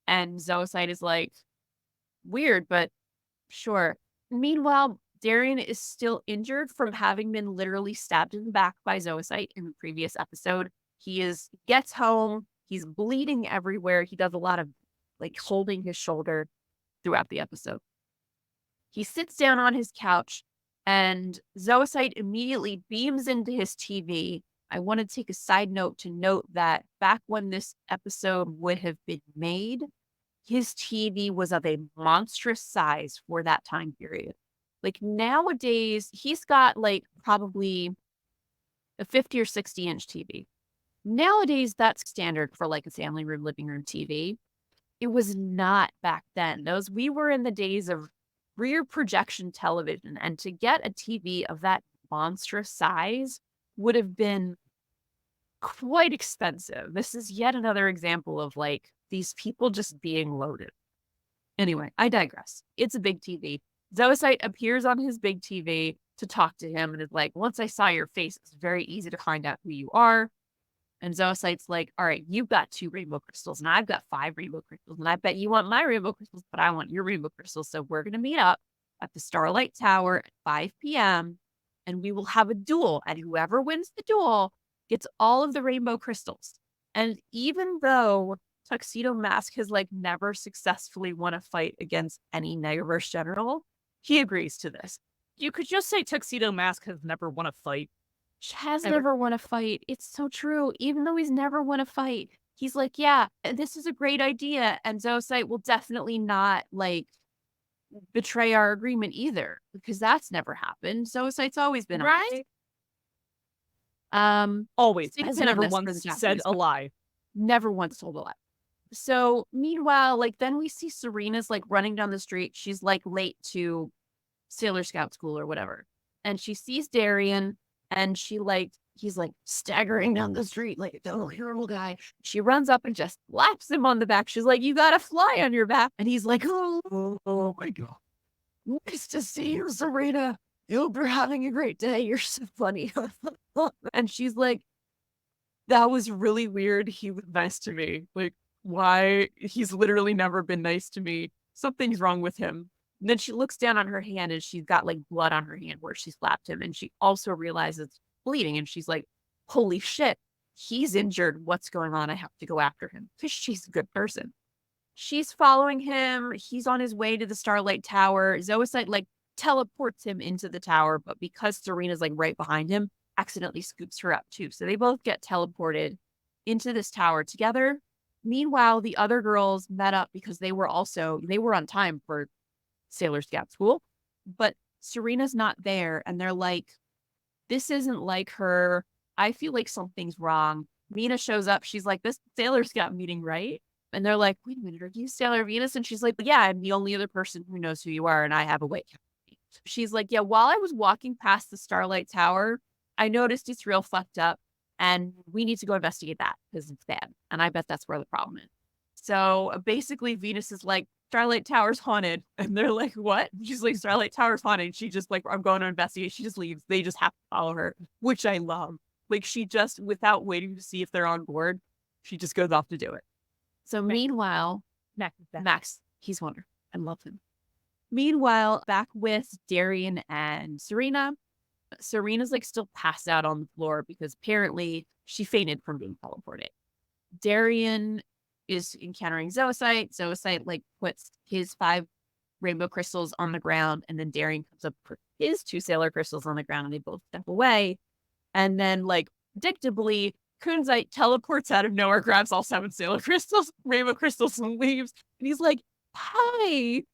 And Zoisite is like, "Weird, but sure." Meanwhile, Darien is still injured from having been literally stabbed in the back by Zoisite in the previous episode. He gets home. He's bleeding everywhere. He does a lot of like holding his shoulder throughout the episode. He sits down on his couch, and Zoisite immediately beams into his TV. I want to take a side note to note that back when this episode would have been made, his TV was of a monstrous size for that time period. Like, nowadays, he's got like probably a 50 or 60-inch TV. Nowadays, that's standard for like a family room, living room TV. It was not back then. We were in the days of rear projection television, and to get a TV of that monstrous size would have been quite expensive. This is yet another example of like these people just being loaded. Anyway, I digress. It's a big TV. Zoisite appears on his big TV to talk to him and is like, "Once I saw your face, it's very easy to find out who you are." And Zoisite's like, "All right, you've got 2 rainbow crystals and I've got 5 rainbow crystals, and I bet you want my rainbow crystals, but I want your rainbow crystals. So we're going to meet up at the Starlight Tower at 5 p.m. and we will have a duel, and whoever wins the duel gets all of the rainbow crystals." And even though Tuxedo Mask has like never successfully won a fight against any Negaverse general, he agrees to this. You could just say Tuxedo Mask has never won a fight. Has Ever. never won a fight. It's so true. Even though he's never won a fight, he's like, "Yeah, this is a great idea." And Zoisite will definitely not like betray our agreement either, because that's never happened. Zoisite's always been Right? honest. Always. Stay Has tuned on never this for once the said Japanese a lie. Never once told a lie. So meanwhile, like then we see Serena's like running down the street. She's like late to Sailor Scout school or whatever. And she sees Darien, and he's like staggering down the street like a little guy. She runs up and just slaps him on the back. She's like, "You got a fly on your back." And he's like, oh my God. "Nice to see you, Serena. Hope you're having a great day. You're so funny." And she's like, "That was really weird. He was nice to me. Like, why? He's literally never been nice to me. Something's wrong with him." And then she looks down on her hand, and she's got like blood on her hand where she slapped him. And she also realizes bleeding. And she's like, "Holy shit, he's injured. What's going on? I have to go after him." Because she's a good person. She's following him. He's on his way to the Starlight Tower. Zoisite like teleports him into the tower, but because Serena's like right behind him, accidentally scoops her up too. So they both get teleported into this tower together. Meanwhile, the other girls met up because they were on time for Sailor Scout school, but Serena's not there. And they're like, "This isn't like her. I feel like something's wrong." Mina shows up. She's like, "This Sailor Scout meeting, right?" And they're like, "Wait a minute, are you Sailor Venus?" And she's like, "Yeah, I'm the only other person who knows who you are, and I have a white company." She's like, "Yeah, while I was walking past the Starlight Tower, I noticed it's real fucked up, and we need to go investigate that because it's bad. And I bet that's where the problem is." So basically Venus is like, Starlight Tower's haunted. And they're like, what? She's like, Starlight Tower's haunted. She just like, I'm going to investigate. She just leaves. They just have to follow her, which I love. Like she just, without waiting to see if they're on board, she just goes off to do it. So meanwhile, Max, he's wonderful. I love him. Meanwhile, back with Darian and Serena. Serena's like still passed out on the floor because apparently she fainted from being teleported. Darian is encountering Zoisite. Zoisite like puts his 5 rainbow crystals on the ground, and then Darian comes up for his 2 sailor crystals on the ground, and they both step away. And then, like, predictably, Kunzite teleports out of nowhere, grabs all 7 sailor crystals, rainbow crystals, and leaves. And he's like, "Hey, you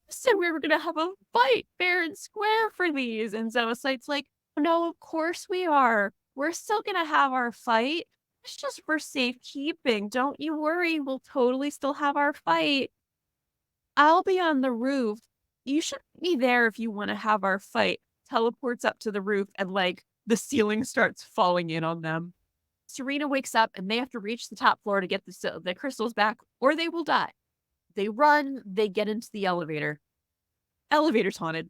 said we were gonna have a fight fair and square for these." And Zoisite's like, "No, of course we are. We're still gonna have our fight. It's just for safekeeping. Don't you worry. We'll totally still have our fight. I'll be on the roof. You should be there if you want to have our fight." Teleports up to the roof, and like the ceiling starts falling in on them. Serena wakes up and they have to reach the top floor to get the crystals back, or they will die. They run, they get into the elevator. Elevator's haunted.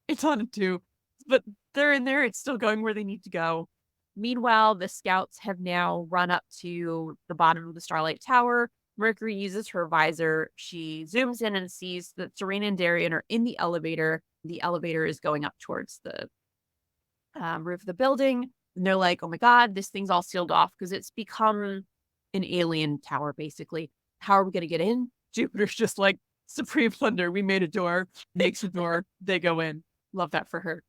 It's haunted too. But they're in there, it's still going where they need to go. Meanwhile, the scouts have now run up to the bottom of the Starlight Tower. Mercury uses her visor. She zooms in and sees that Serena and Darian are in the elevator. The elevator is going up towards the roof of the building. And they're like, oh my God, this thing's all sealed off because it's become an alien tower, basically. How are we going to get in? Jupiter's just like, Supreme Thunder, we made a door, makes a door, they go in. Love that for her.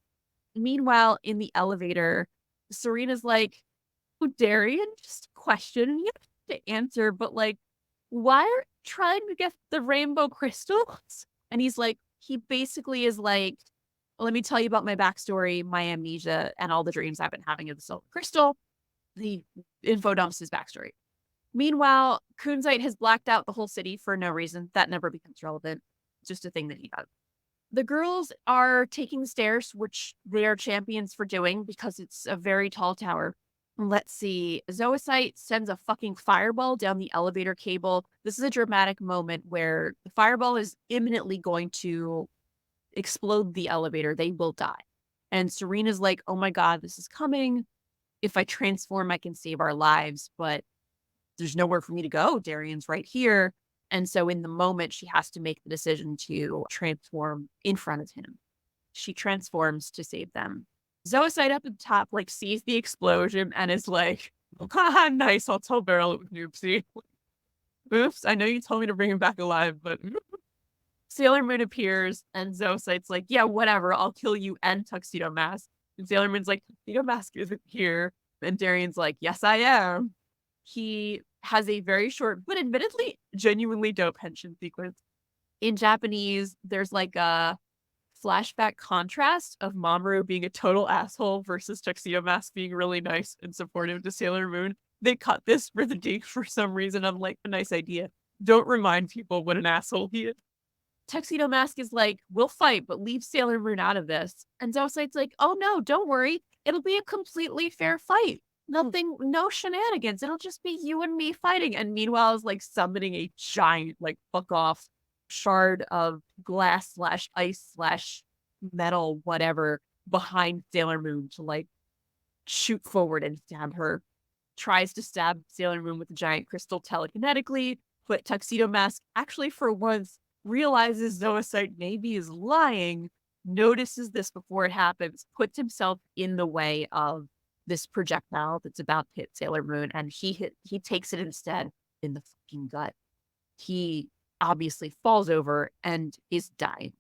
Meanwhile, in the elevator, Serena's like, oh, Darian, just a question. You have to answer, but like, why are you trying to get the rainbow crystals? And he's like, he basically is like, let me tell you about my backstory, my amnesia, and all the dreams I've been having of the silver crystal. The info dumps his backstory. Meanwhile, Kunzite has blacked out the whole city for no reason. That never becomes relevant. It's just a thing that he does. The girls are taking the stairs, which they are champions for doing because it's a very tall tower. Let's see. Zoisite sends a fucking fireball down the elevator cable. This is a dramatic moment where the fireball is imminently going to explode the elevator. They will die. And Serena's like, oh my God, this is coming. If I transform, I can save our lives, but there's nowhere for me to go. Darian's right here. And so in the moment, she has to make the decision to transform in front of him. She transforms to save them. Zoisite up at the top, like, sees the explosion and is like, haha, nice, I'll tell Beryl it was Noopsy. Oops, I know you told me to bring him back alive, but Sailor Moon appears and Zoisite's like, yeah, whatever, I'll kill you and Tuxedo Mask. And Sailor Moon's like, Tuxedo Mask isn't here. And Darian's like, yes, I am. He has a very short, but admittedly genuinely dope henshin sequence. In Japanese, there's like a flashback contrast of Mamoru being a total asshole versus Tuxedo Mask being really nice and supportive to Sailor Moon. They cut this for the DiC for some reason. I'm like, a nice idea. Don't remind people what an asshole he is. Tuxedo Mask is like, we'll fight, but leave Sailor Moon out of this. And Zoisite's like, oh no, don't worry. It'll be a completely fair fight. Nothing, no shenanigans. It'll just be you and me fighting. And meanwhile, is like summoning a giant, like, fuck off shard of glass / ice / metal, whatever, behind Sailor Moon to like shoot forward and stab her. Tries to stab Sailor Moon with a giant crystal telekinetically, but Tuxedo Mask actually for once realizes Zoisite maybe is lying, notices this before it happens, puts himself in the way of this projectile that's about to hit Sailor Moon, and he takes it instead in the fucking gut. He obviously falls over and is dying.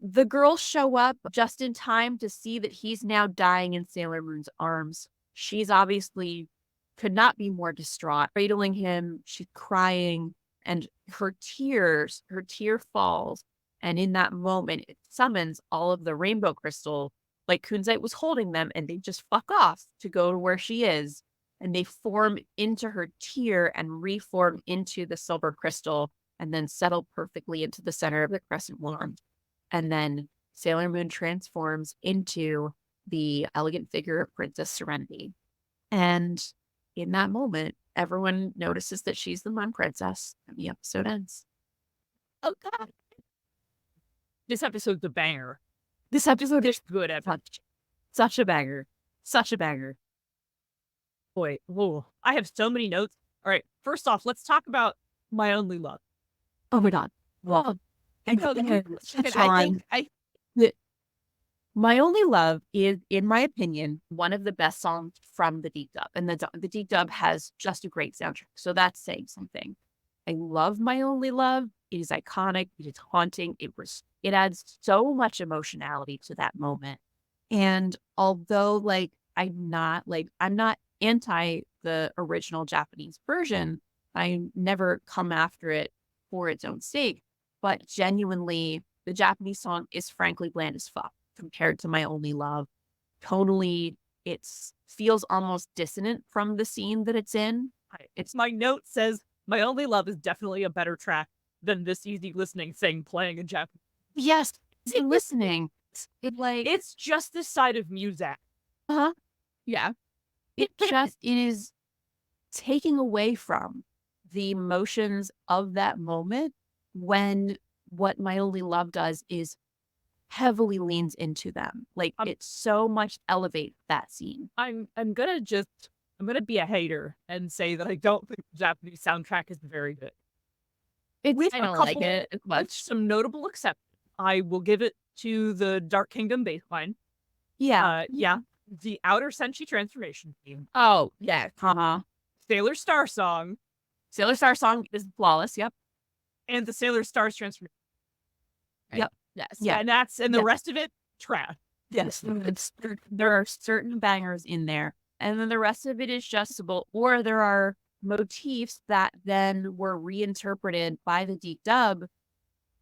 The girls show up just in time to see that he's now dying in Sailor Moon's arms. She's obviously could not be more distraught, cradling him. She's crying, and her tear falls. And in that moment, it summons all of the rainbow crystal, like Kunzite was holding them, and they just fuck off to go to where she is. And they form into her tear and reform into the silver crystal, and then settle perfectly into the center of the crescent wand. And then Sailor Moon transforms into the elegant figure of Princess Serenity. And in that moment, everyone notices that she's the Mon Princess, and the episode ends. Oh God. This episode's a banger. This episode is Good episode. such a banger. Such a banger. Boy, whoa. I have so many notes. All right, first off, let's talk about My Only Love. Oh my God. Oh, And I Sean, think My Only Love is, in my opinion, one of the best songs from the DiC dub. And the DiC dub has just a great soundtrack. So that's saying something. I love My Only Love. It is iconic. It is haunting. It adds so much emotionality to that moment. And although I'm not anti the original Japanese version, I never come after it for its own sake. But genuinely, the Japanese song is frankly bland as fuck compared to My Only Love. Tonally, it feels almost dissonant from the scene that it's in. It's my note says My Only Love is definitely a better track than this easy listening thing playing in Japanese. Yes, listening. It's just this side of music. yeah. It is taking away from the emotions of that moment, when what My Only Love does is heavily leans into them. It so much elevates that scene. I'm gonna be a hater and say that I don't think the Japanese soundtrack is very good. With I a don't like couple- it as with much. some notable exceptions. I will give it to the Dark Kingdom baseline. Yeah. The Outer Senshi transformation theme. Oh, yeah. Sailor Star song. Sailor Star song is flawless. Yep. And the Sailor Star's transformation. Yep. Yes. Yeah. And the rest of it, trash. Yes. There are certain bangers in there. And then the rest of it is justable. Or there are motifs that then were reinterpreted by the DiC dub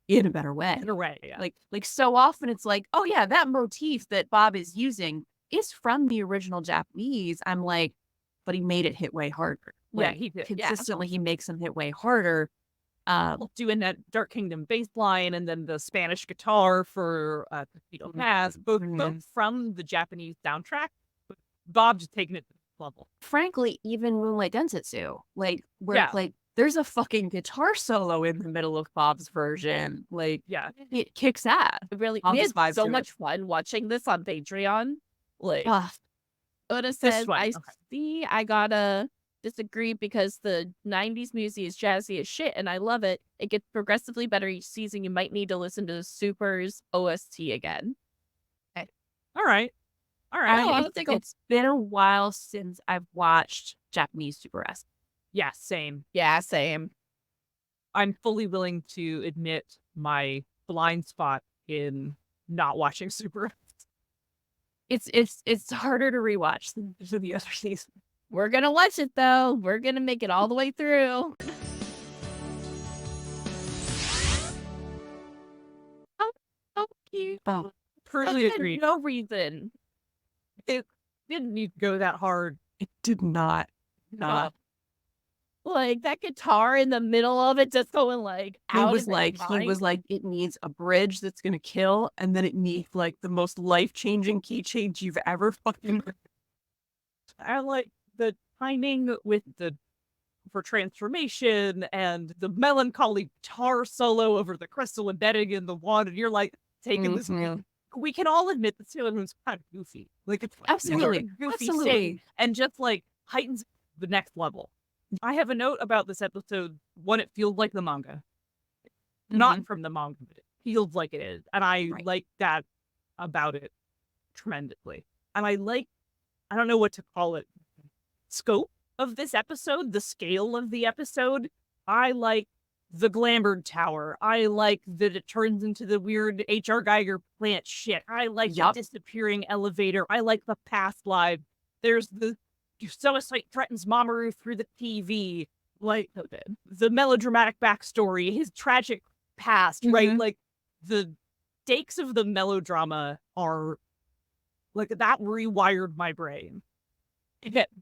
in a better way. In a way, yeah. Like so often it's like, oh yeah, that motif that Bob is using is from the original Japanese. I'm like, but he made it hit way harder. Yeah, he did. Consistently, he makes them hit way harder. Doing that Dark Kingdom bass line and then the Spanish guitar for Tuxedo Melvin, both from the Japanese soundtrack, but Bob just taking it to the next level. Frankly, even Moonlight Densetsu, there's a fucking guitar solo in the middle of Bob's version. It kicks ass. Really, I'll we just had vibe so to much fun watching this on Patreon. Oda This says, one, I okay. see, I gotta disagree because the 90s music is jazzy as shit and I love it. It gets progressively better each season. You might need to listen to Super's OST again. All right. It's been a while since I've watched Japanese Super S. Yeah, same. Yeah, same. I'm fully willing to admit my blind spot in not watching Super. It's harder to rewatch than the other season. We're gonna watch it though. We're gonna make it all the way through. Oh cute. Oh, Totally For agreed. no reason. It didn't need to go that hard. it did not. Like that guitar in the middle of it just going He out. was of his mind. like, it needs a bridge that's gonna kill, and then it needs the most life-changing key change you've ever fucking heard. I like the timing with for transformation and the melancholy guitar solo over the crystal embedding in the wand, and you're taking this. We can all admit that Sailor Moon's kind of goofy. It's Absolutely. a goofy Absolutely. scene, and just heightens the next level. I have a note about this episode. One, it feels like the manga, not from the manga, but it feels like it is, and I like that about it tremendously. And I don't know what to call it, scope of this episode, the scale of the episode. I like the Glambered Tower. I like that it turns into the weird H.R. Geiger plant shit. I like the disappearing elevator. I like the past life. There's the suicide threatens Mamoru through the TV. The melodramatic backstory, his tragic past, right? The stakes of the melodrama are that rewired my brain.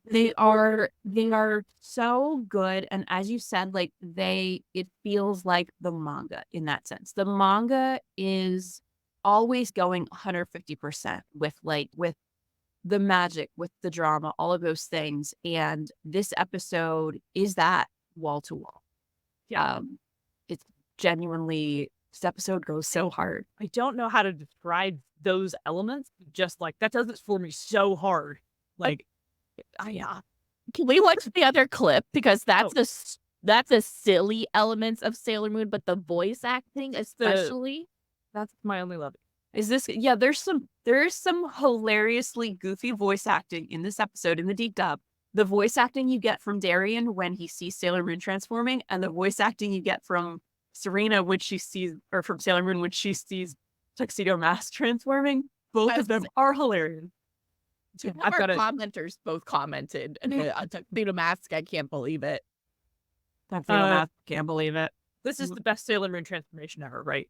They are so good, and as you said, it feels like the manga in that sense. The manga is always going 150% with the magic, with the drama, all of those things. And this episode is that wall to wall. Yeah. It's genuinely, this episode goes so hard. I don't know how to describe those elements. Just like that does it for me so hard. Like, yeah. Can we watch the other clip? Because that's the silly elements of Sailor Moon, but the voice acting especially. That's my only love. Is this? Yeah, there's some hilariously goofy voice acting in this episode in the DiC dub. The voice acting you get from Darien when he sees Sailor Moon transforming, and the voice acting you get from Serena when she sees, or from Sailor Moon when she sees Tuxedo Mask transforming. Both of them are hilarious. I've got commenters both commented. Tuxedo Mask, I can't believe it. Tuxedo Mask, can't believe it. This is the best Sailor Moon transformation ever, right?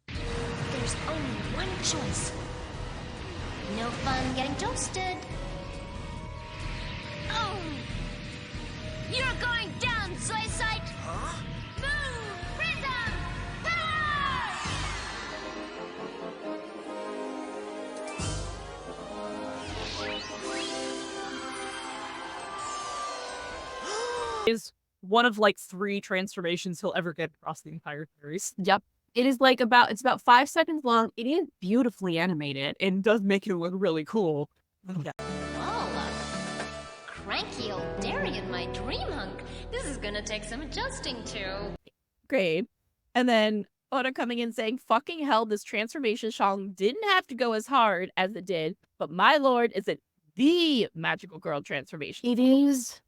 There's only one choice. No fun getting toasted. Oh! You're going down, Soy Sight! Huh? Moon Prism! Power! Is one of like 3 transformations he'll ever get across the entire series. Yep. It is like it's about 5 seconds long. It is beautifully animated and does make it look really cool. Yeah. Oh, cranky old Darien, my dream hunk. This is gonna take some adjusting to. Great. And then Oda coming in saying, fucking hell, this transformation song didn't have to go as hard as it did, but my lord, is it the magical girl transformation? It is.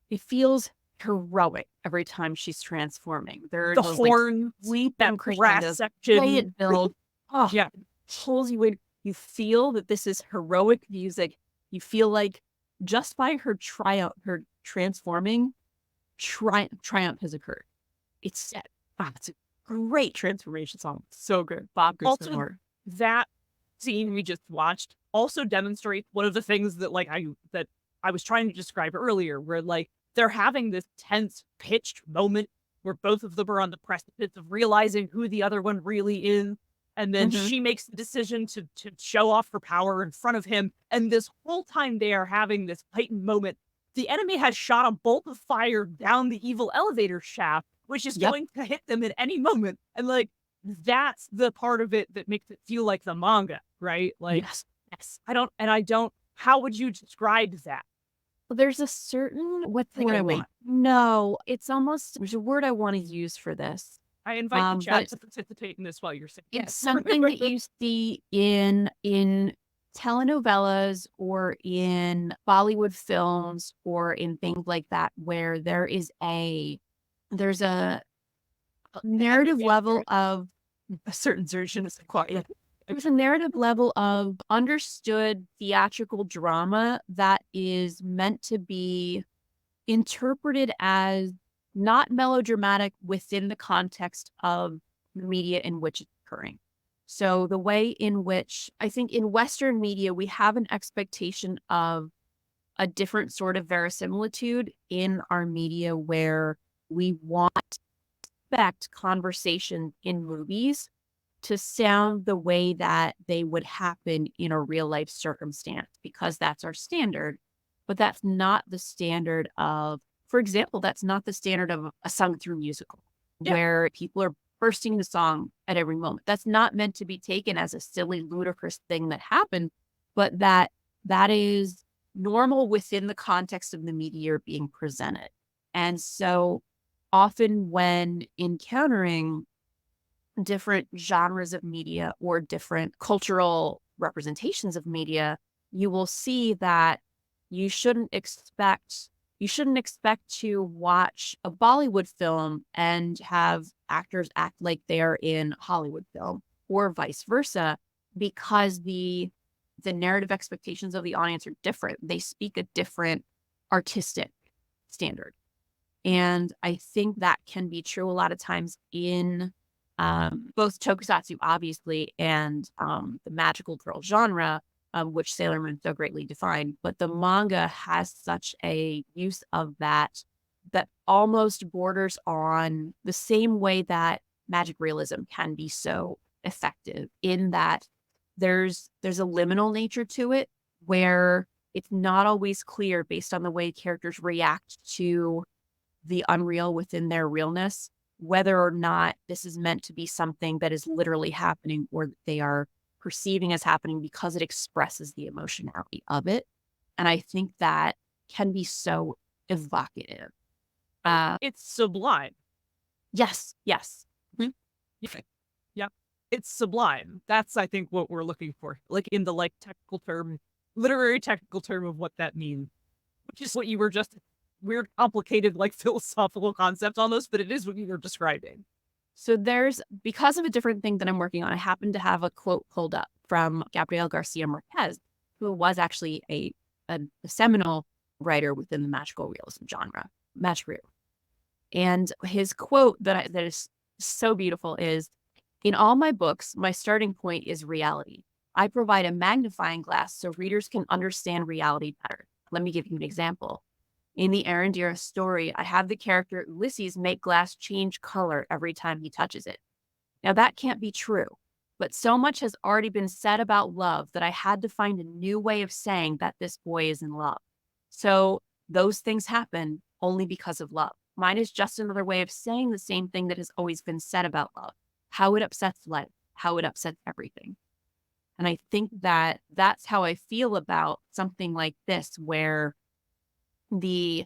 It feels heroic every time she's transforming. There's The horn, leap that and grass crescendo, section. play it build. Oh, Yeah. pulls you in. You feel that this is heroic music. You feel like just by her transforming, triumph has occurred. It's a great transformation song. So good. Bob goes Also, to more. That scene we just watched also demonstrates one of the things that I was trying to describe earlier, where like they're having this tense pitched moment where both of them are on the precipice of realizing who the other one really is. And then she makes the decision to show off her power in front of him. And this whole time they are having this heightened moment, the enemy has shot a bolt of fire down the evil elevator shaft, which is going to hit them at any moment. And like, that's the part of it that makes it feel like the manga, right? Like, Yes. how would you describe that? There's a certain, what's the word I want? No, it's almost, there's a word I want to use for this. I invite the chat to participate in this while you're saying It's something that you see in telenovelas or in Bollywood films or in things like that, where there's a narrative level of a certain version of quiet. There's a narrative level of understood theatrical drama that is meant to be interpreted as not melodramatic within the context of the media in which it's occurring. So the way in which, I think in Western media, we have an expectation of a different sort of verisimilitude in our media, where we want to expect conversation in movies to sound the way that they would happen in a real life circumstance, because that's our standard. But that's not the standard of, for example, that's not the standard of a sung through musical where people are bursting the song at every moment. That's not meant to be taken as a silly, ludicrous thing that happened, but that is normal within the context of the media being presented. And so often when encountering different genres of media or different cultural representations of media, you will see that you shouldn't expect to watch a Bollywood film and have actors act like they're in Hollywood film, or vice versa, because the narrative expectations of the audience are different. They speak a different artistic standard. And I think that can be true a lot of times in both tokusatsu, obviously, and the magical girl genre, which Sailor Moon so greatly defined. But the manga has such a use of that almost borders on the same way that magic realism can be so effective, in that there's a liminal nature to it where it's not always clear based on the way characters react to the unreal within their realness, whether or not this is meant to be something that is literally happening or that they are perceiving as happening because it expresses the emotionality of it. And I think that can be so evocative. It's sublime. Yes. Yeah. It's sublime. That's, I think, what we're looking for. Like in the technical term, literary technical term of what that means, which is what you were just weird, complicated, philosophical concept almost, but it is what you were describing. So because of a different thing that I'm working on, I happen to have a quote pulled up from Gabriel Garcia Marquez, who was actually a seminal writer within the magical realism genre, magic realism. And his quote that is so beautiful is, "In all my books, my starting point is reality. I provide a magnifying glass so readers can understand reality better. Let me give you an example. In the Arendira story, I have the character Ulysses make glass change color every time he touches it. Now that can't be true, but so much has already been said about love that I had to find a new way of saying that this boy is in love. So those things happen only because of love. Mine is just another way of saying the same thing that has always been said about love, how it upsets life, how it upsets everything." And I think that that's how I feel about something like this, where the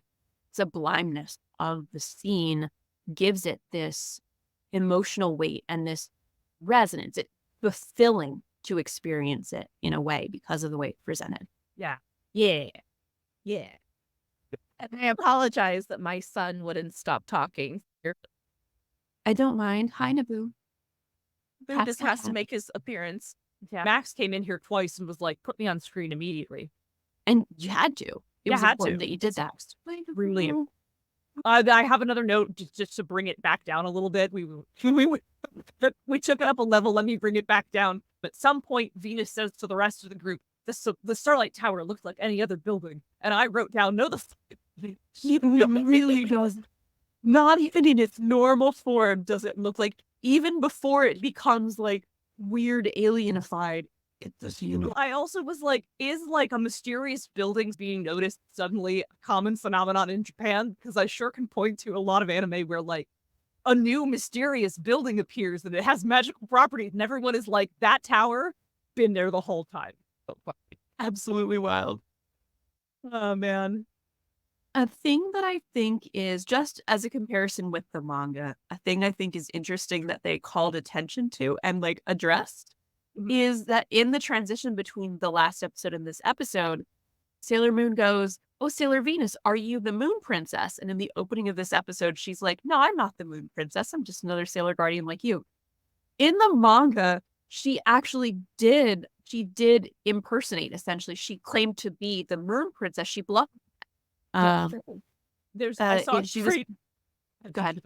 sublimeness of the scene gives it this emotional weight and this resonance. It's fulfilling to experience it in a way because of the way it's presented. Yeah. And I apologize that my son wouldn't stop talking. I don't mind. Hi, Naboo. Boo just has to make his appearance. Yeah. Max came in here twice and was like, put me on screen immediately. And you had to. It was had important to. that you did that. Really. I have another note just to bring it back down a little bit. We took it up a level. Let me bring it back down. But at some point, Venus says to the rest of the group, the Starlight Tower looks like any other building. And I wrote down, no, it really does. Not even in its normal form does it look like, even before it becomes weird alienified. I also was like, is a mysterious buildings being noticed suddenly a common phenomenon in Japan? Because I sure can point to a lot of anime where a new mysterious building appears and it has magical properties and everyone is like, that tower, been there the whole time. Absolutely wild. Oh man. A thing that I think is, just as a comparison with the manga, a thing I think is interesting that they called attention to and addressed is that in the transition between the last episode and this episode, Sailor Moon goes, "Oh, Sailor Venus, are you the Moon Princess?" And in the opening of this episode, she's like, "No, I'm not the Moon Princess. I'm just another Sailor Guardian like you." In the manga, she actually did impersonate, essentially. She claimed to be the Moon Princess. She bluffed. I saw she was, go ahead.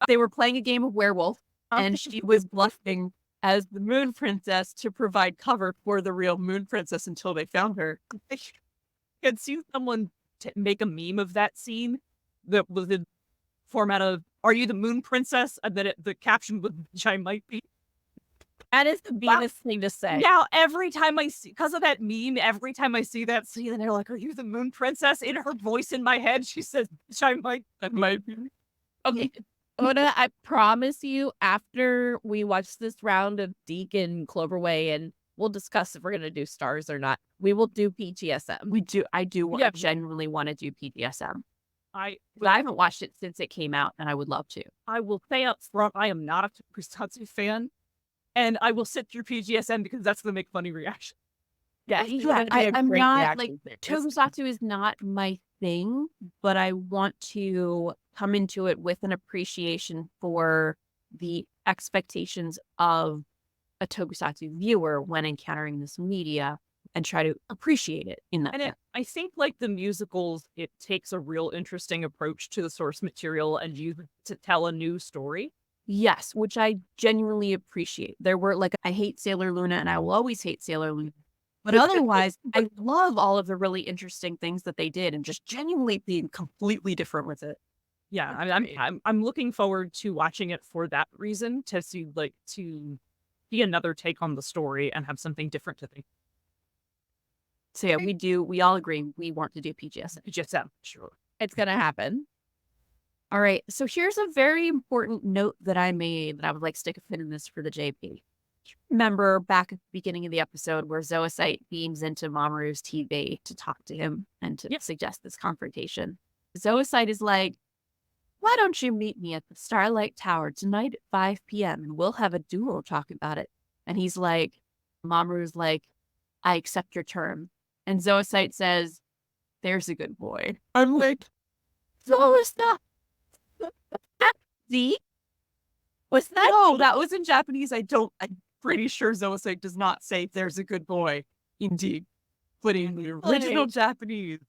They were playing a game of werewolf, and she was bluffing as the Moon Princess to provide cover for the real Moon Princess until they found her. I had seen someone make a meme of that scene that was in format of, "Are you the Moon Princess?" And then the caption was, "Which I might be." That is the Venus thing to say. Now, every time I see, because of that meme, every time I see that scene, and they're like, "Are you the Moon Princess?" In her voice in my head, she says, "Which I might be." Okay. Oda, I promise you, after we watch this round of DiC and Cloverway, and we'll discuss if we're going to do stars or not, we will do PGSM. I genuinely want to do PGSM. I haven't watched it since it came out, and I would love to. I will say up front, I am not a Tokusatsu fan, and I will sit through PGSM because that's going to make funny reaction. Yeah, I'm not Tokusatsu is not my thing, but I want to come into it with an appreciation for the expectations of a Tokusatsu viewer when encountering this media and try to appreciate it in that. And I think the musicals, it takes a real interesting approach to the source material and use it to tell a new story. Yes, which I genuinely appreciate. There were I hate Sailor Luna and I will always hate Sailor Luna. But otherwise, I love all of the really interesting things that they did and just genuinely being completely different with it. Yeah, I'm looking forward to watching it for that reason, to see to be another take on the story and have something different to think. So yeah, we all agree we want to do PGSM. PGSM, sure. It's gonna happen. All right. So here's a very important note that I made that I would like to stick a pin in this for the JP. Remember back at the beginning of the episode where Zoocyte beams into Mamoru's TV to talk to him and to suggest this confrontation. Zoocyte is like, why don't you meet me at the Starlight Tower tonight at 5 p.m. and we'll have a duel talk about it. And he's like, Mamoru's like, I accept your term. And Zoocyte says, there's a good boy. I'm like, Zoocyte. DiC? Was that? No, that was in Japanese. I'm pretty sure Zoocyte does not say there's a good boy. Indeed. But in the original Japanese,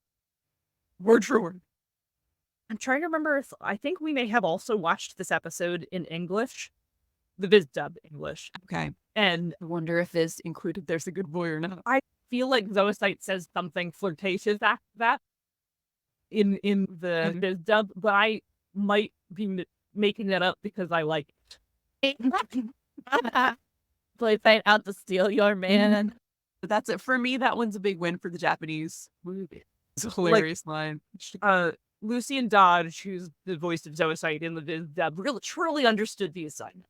word for word. I'm trying to remember if I think we may have also watched this episode in English, the Viz dub English. Okay. And I wonder if this included there's a good boy or not. I feel like Zoocyte says something flirtatious after that in the Viz dub, but I might be making that up because I like it. Play fight out to steal your man. But that's it. For me, that one's a big win for the Japanese movie. It's a hilarious line. Lucian Dodge, who's the voice of Zoocyte in the Viz dub, really truly understood the assignment.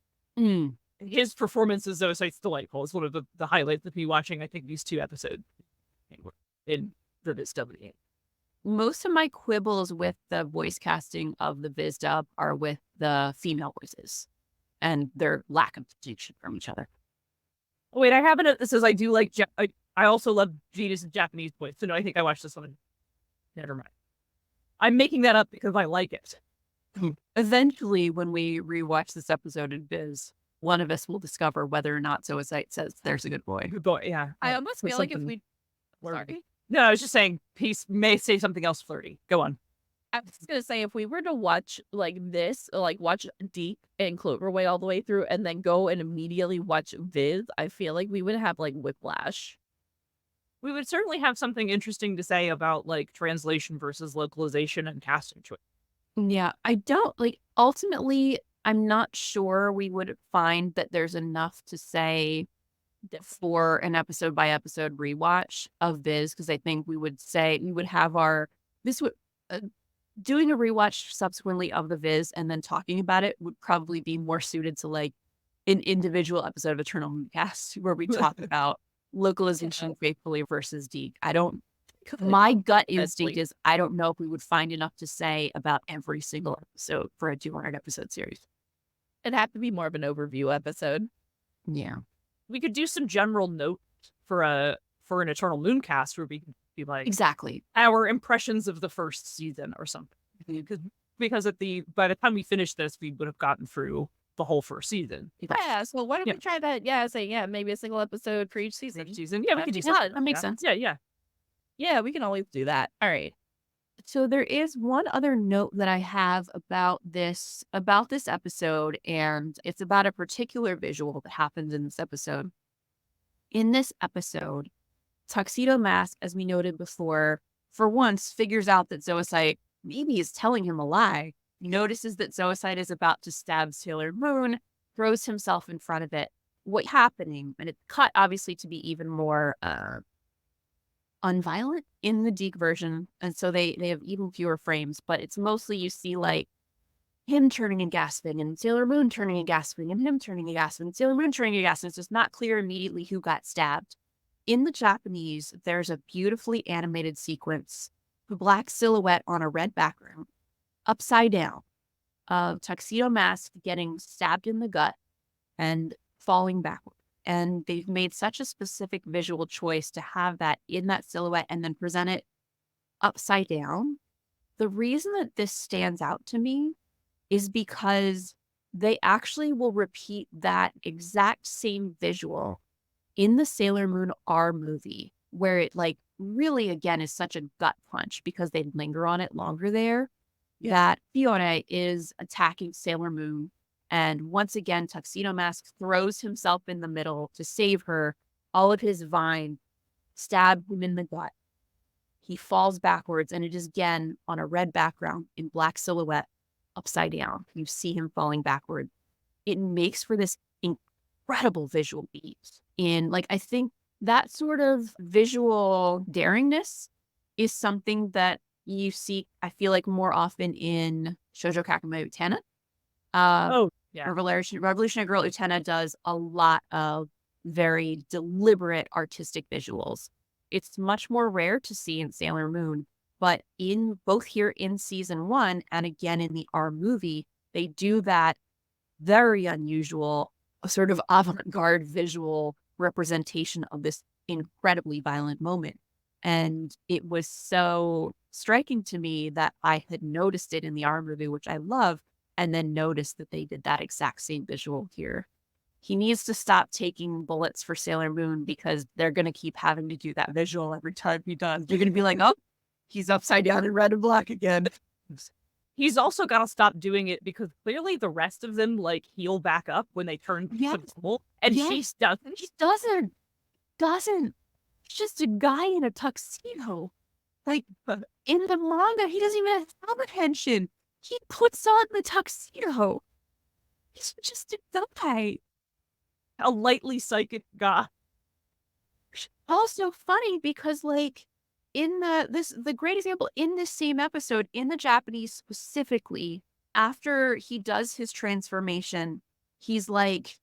His performance as Zoocyte's delightful. It's one of the highlights of me watching, I think, these two episodes in the Viz dub. Most of my quibbles with the voice casting of the Viz dub are with the female voices and their lack of distinction from each other. Oh, wait, I have it. This says I do like. I also love Gina's Japanese voice. So no, I think I watched this one. Never mind. I'm making that up because I like it. Eventually, when we rewatch this episode in Viz, one of us will discover whether or not Zoocyte says there's a good boy. Good boy, yeah. I almost feel like if we. Sorry. No, I was just saying, Peace may say something else flirty. Go on. I was just gonna say, if we were to watch like this, like watch DiC and Cloverway all the way through, and then go and immediately watch Viz, I feel like we would have like whiplash. We would certainly have something interesting to say about like translation versus localization and casting choice. Yeah, I don't like. Ultimately, I'm not sure we would find that there's enough to say for an episode by episode rewatch of Viz, because I think we would say we would have doing a rewatch subsequently of the Viz and then talking about it would probably be more suited to like an individual episode of Eternal Mooncast where we talk about localization faithfully versus DiC. My gut instinct is I don't know if we would find enough to say about every single episode for a 200 episode series. It'd have to be more of an overview episode. Yeah. We could do some general notes for an Eternal Mooncast where we can be like exactly our impressions of the first season or something. Because by the time we finish this, we would have gotten through the whole first season. Yeah, so why don't we try that? Yeah, maybe a single episode for each season. Yeah, we could do that. That makes sense. Yeah. Yeah, we can always do that. All right. So there is one other note that I have about this episode, and it's about a particular visual that happens in this episode. In this episode, Tuxedo Mask, as we noted before, for once figures out that Zoocyte maybe is telling him a lie. He notices that Zoocyte is about to stab Sailor Moon, throws himself in front of it. What's happening, and it's cut obviously to be even more unviolent in the DiC version, and so they have even fewer frames, but it's mostly you see like him turning and gasping and Sailor Moon turning and gasping and him turning and gasping and Sailor Moon turning and gasping. It's just not clear immediately who got stabbed. In the Japanese, there's a beautifully animated sequence, a black silhouette on a red background, upside down, of Tuxedo Mask getting stabbed in the gut and falling backward. And they've made such a specific visual choice to have that in that silhouette and then present it upside down. The reason that this stands out to me is because they actually will repeat that exact same visual in the Sailor Moon R movie, where it like really, again, is such a gut punch because they linger on it longer there, that Fiore is attacking Sailor Moon. And once again, Tuxedo Mask throws himself in the middle to save her. All of his vine stab him in the gut. He falls backwards, and it is again on a red background in black silhouette, upside down. You see him falling backward. It makes for this incredible visual beats. In like, I think that sort of visual daringness is something that you see, I feel like, more often in Shoujo Kakumei Utena. Oh, yeah. Revolutionary Girl Utena does a lot of very deliberate artistic visuals. It's much more rare to see in Sailor Moon, but in both here in season 1 and again in the R movie, they do that very unusual sort of avant-garde visual representation of this incredibly violent moment. And it was so striking to me that I had noticed it in the R movie, which I love, and then noticed that they did that exact same visual here. He needs to stop taking bullets for Sailor Moon because they're going to keep having to do that visual every time he does. You're going to be like, oh, he's upside down in red and black again. He's also got to stop doing it because clearly the rest of them like heal back up when they turn normal, and she doesn't. He doesn't. He's just a guy in a tuxedo. Like, in the manga, he doesn't even have a pension. He puts on the tuxedo. He's just a guy. A lightly psychic guy. Also funny because, like, in the great example in this same episode, in the Japanese specifically, after he does his transformation, he's like,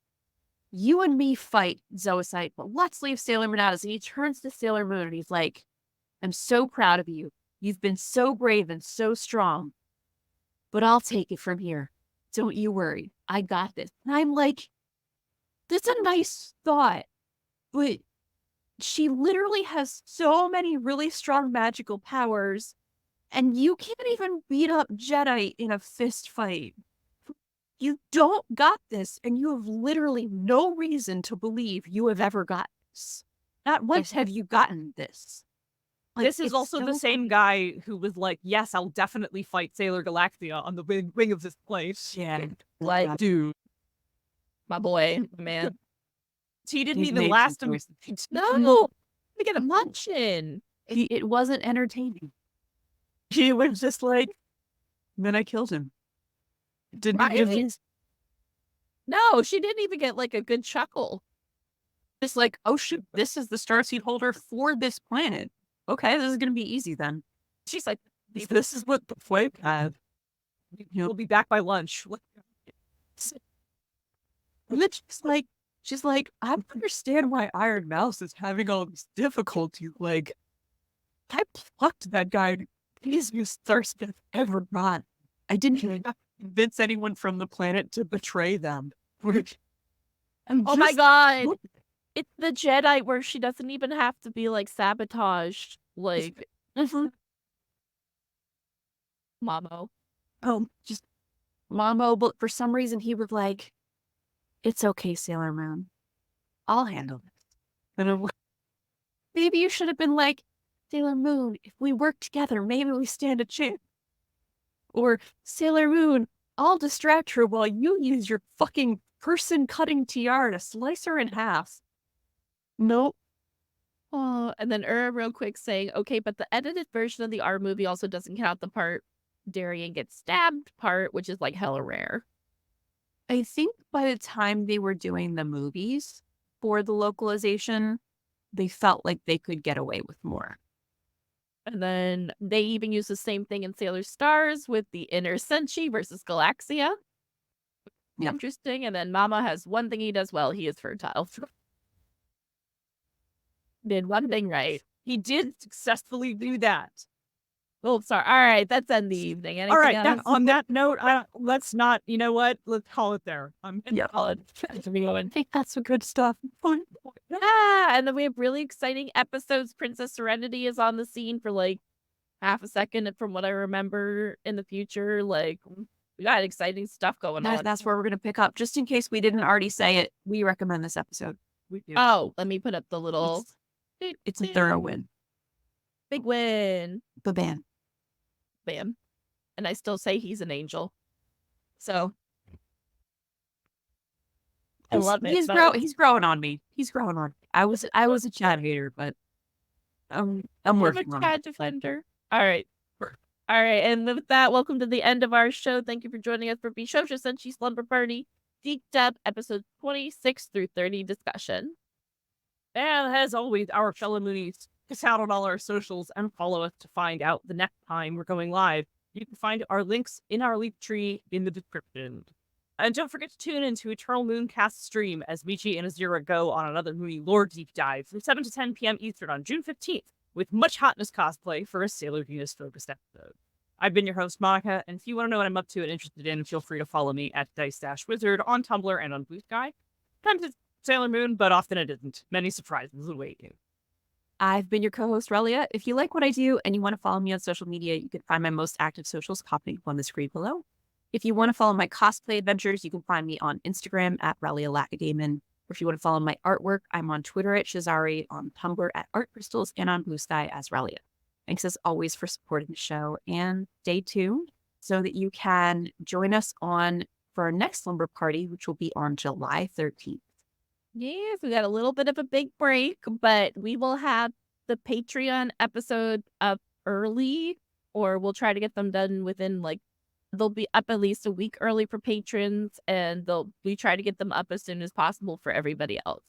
you and me fight, Zoocyte, but let's leave Sailor Moon out. And he turns to Sailor Moon and he's like, I'm so proud of you. You've been so brave and so strong, but I'll take it from here. Don't you worry. I got this. And I'm like, that's a nice thought, but she literally has so many really strong magical powers, and you can't even beat up Jedi in a fist fight. You don't got this, and you have literally no reason to believe you have ever got this. Not once have you gotten this. Like, This is also the same guy who was like, yes, I'll definitely fight Sailor Galactia on the wing of this place. Yeah. Like, Dude. my boy, man. He didn't He's even made last some him. choices. No, we get a munch in. It wasn't entertaining. He was just like, then I killed him. Didn't Right. even No, she didn't even get like a good chuckle. just like, oh shoot, this is the starseed holder for this planet. Okay, this is gonna be easy then. She's like, This is what the Flame had. We'll be back by lunch. And then she's like, I don't understand why Iron Mouse is having all this difficulty. Like, I plucked that guy the easiest thirst I've ever got. I didn't even have to convince anyone from the planet to betray them. oh my god, it's the Jedi where she doesn't even have to be like sabotaged. Like, Mamo. Just Mamo, but for some reason he was like, it's okay, Sailor Moon. I'll handle this. And I'm like, maybe you should have been like, Sailor Moon, if we work together, maybe we stand a chance. Or, Sailor Moon, I'll distract her while you use your fucking person-cutting tiara to slice her in half. Nope. Oh, and then real quick saying, okay, but the edited version of the R movie also doesn't count the part Darien gets stabbed part, which is like hella rare. I think by the time they were doing the movies for the localization, they felt like they could get away with more. And then they even use the same thing in Sailor Stars with the inner Senshi versus Galaxia. Yep. Interesting. And then Mama has one thing he does well. He is fertile. Did one thing right. He did successfully do that. Oh, sorry. All right. That's end the evening. Anything All right. else? On that note, let's not, you know what? Let's call it there. Call it. I think that's some good stuff. And then we have really exciting episodes. Princess Serenity is on the scene for like half a second from what I remember in the future. Like, we got exciting stuff going on. That's where we're going to pick up. Just in case we didn't already say it, we recommend this episode. We do. Oh, let me put up the little... It's a thorough win. Big win. The band. Bam. And I still say he's an angel. So... I love it. He's growing on me. He's growing on me. I was a Chad hater, but I'm working on Chad it. defender. All right. And with that, welcome to the end of our show. Thank you for joining us for Bishoujo Senshi Slumber Party. DiC Dub episodes 26 through 30 discussion. And as always, our fellow Moonies, check us out on all our socials and follow us to find out the next time we're going live. You can find our links in our link tree in the description. And don't forget to tune in to Eternal Mooncast stream as Michi and Azira go on another Mooney lore deep dive from 7 to 10 p.m. Eastern on June 15th with much hotness cosplay for a Sailor Venus focused episode. I've been your host, Monica, and if you want to know what I'm up to and interested in, feel free to follow me at Dice-Wizard on Tumblr and on Blue Sky. Sometimes it's Sailor Moon, but often it isn't. Many surprises await you. I've been your co-host, Relia. If you like what I do and you want to follow me on social media, you can find my most active socials popping up on the screen below. If you want to follow my cosplay adventures, you can find me on Instagram at Relia Lacadamon. Or if you want to follow my artwork, I'm on Twitter at Shazari, on Tumblr at Art Crystals, and on Blue Sky as Relia. Thanks as always for supporting the show, and stay tuned so that you can join us for our next Slumber Party, which will be on July 13th. Yes, we got a little bit of a big break, but we will have the Patreon episode up early, or we'll try to get them done within they'll be up at least a week early for patrons, and we try to get them up as soon as possible for everybody else.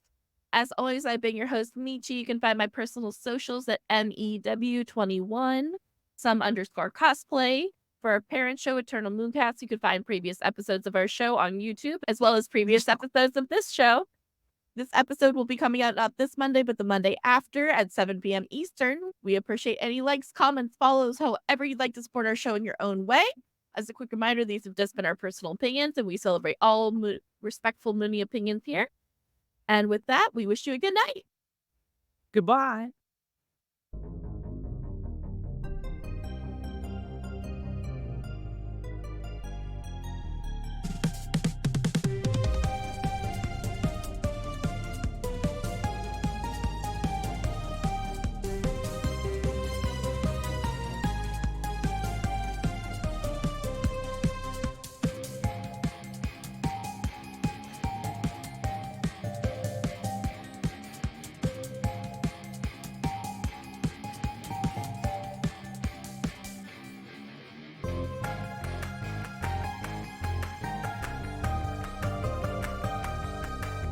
As always, I've been your host, Michi. You can find my personal socials at MEW21, some_cosplay. For our parent show, Eternal Mooncast, you can find previous episodes of our show on YouTube, as well as previous episodes of this show. This episode will be coming out not this Monday, but the Monday after at 7 p.m. Eastern. We appreciate any likes, comments, follows, however you'd like to support our show in your own way. As a quick reminder, these have just been our personal opinions, and we celebrate all respectful Mooney opinions here. And with that, we wish you a good night. Goodbye.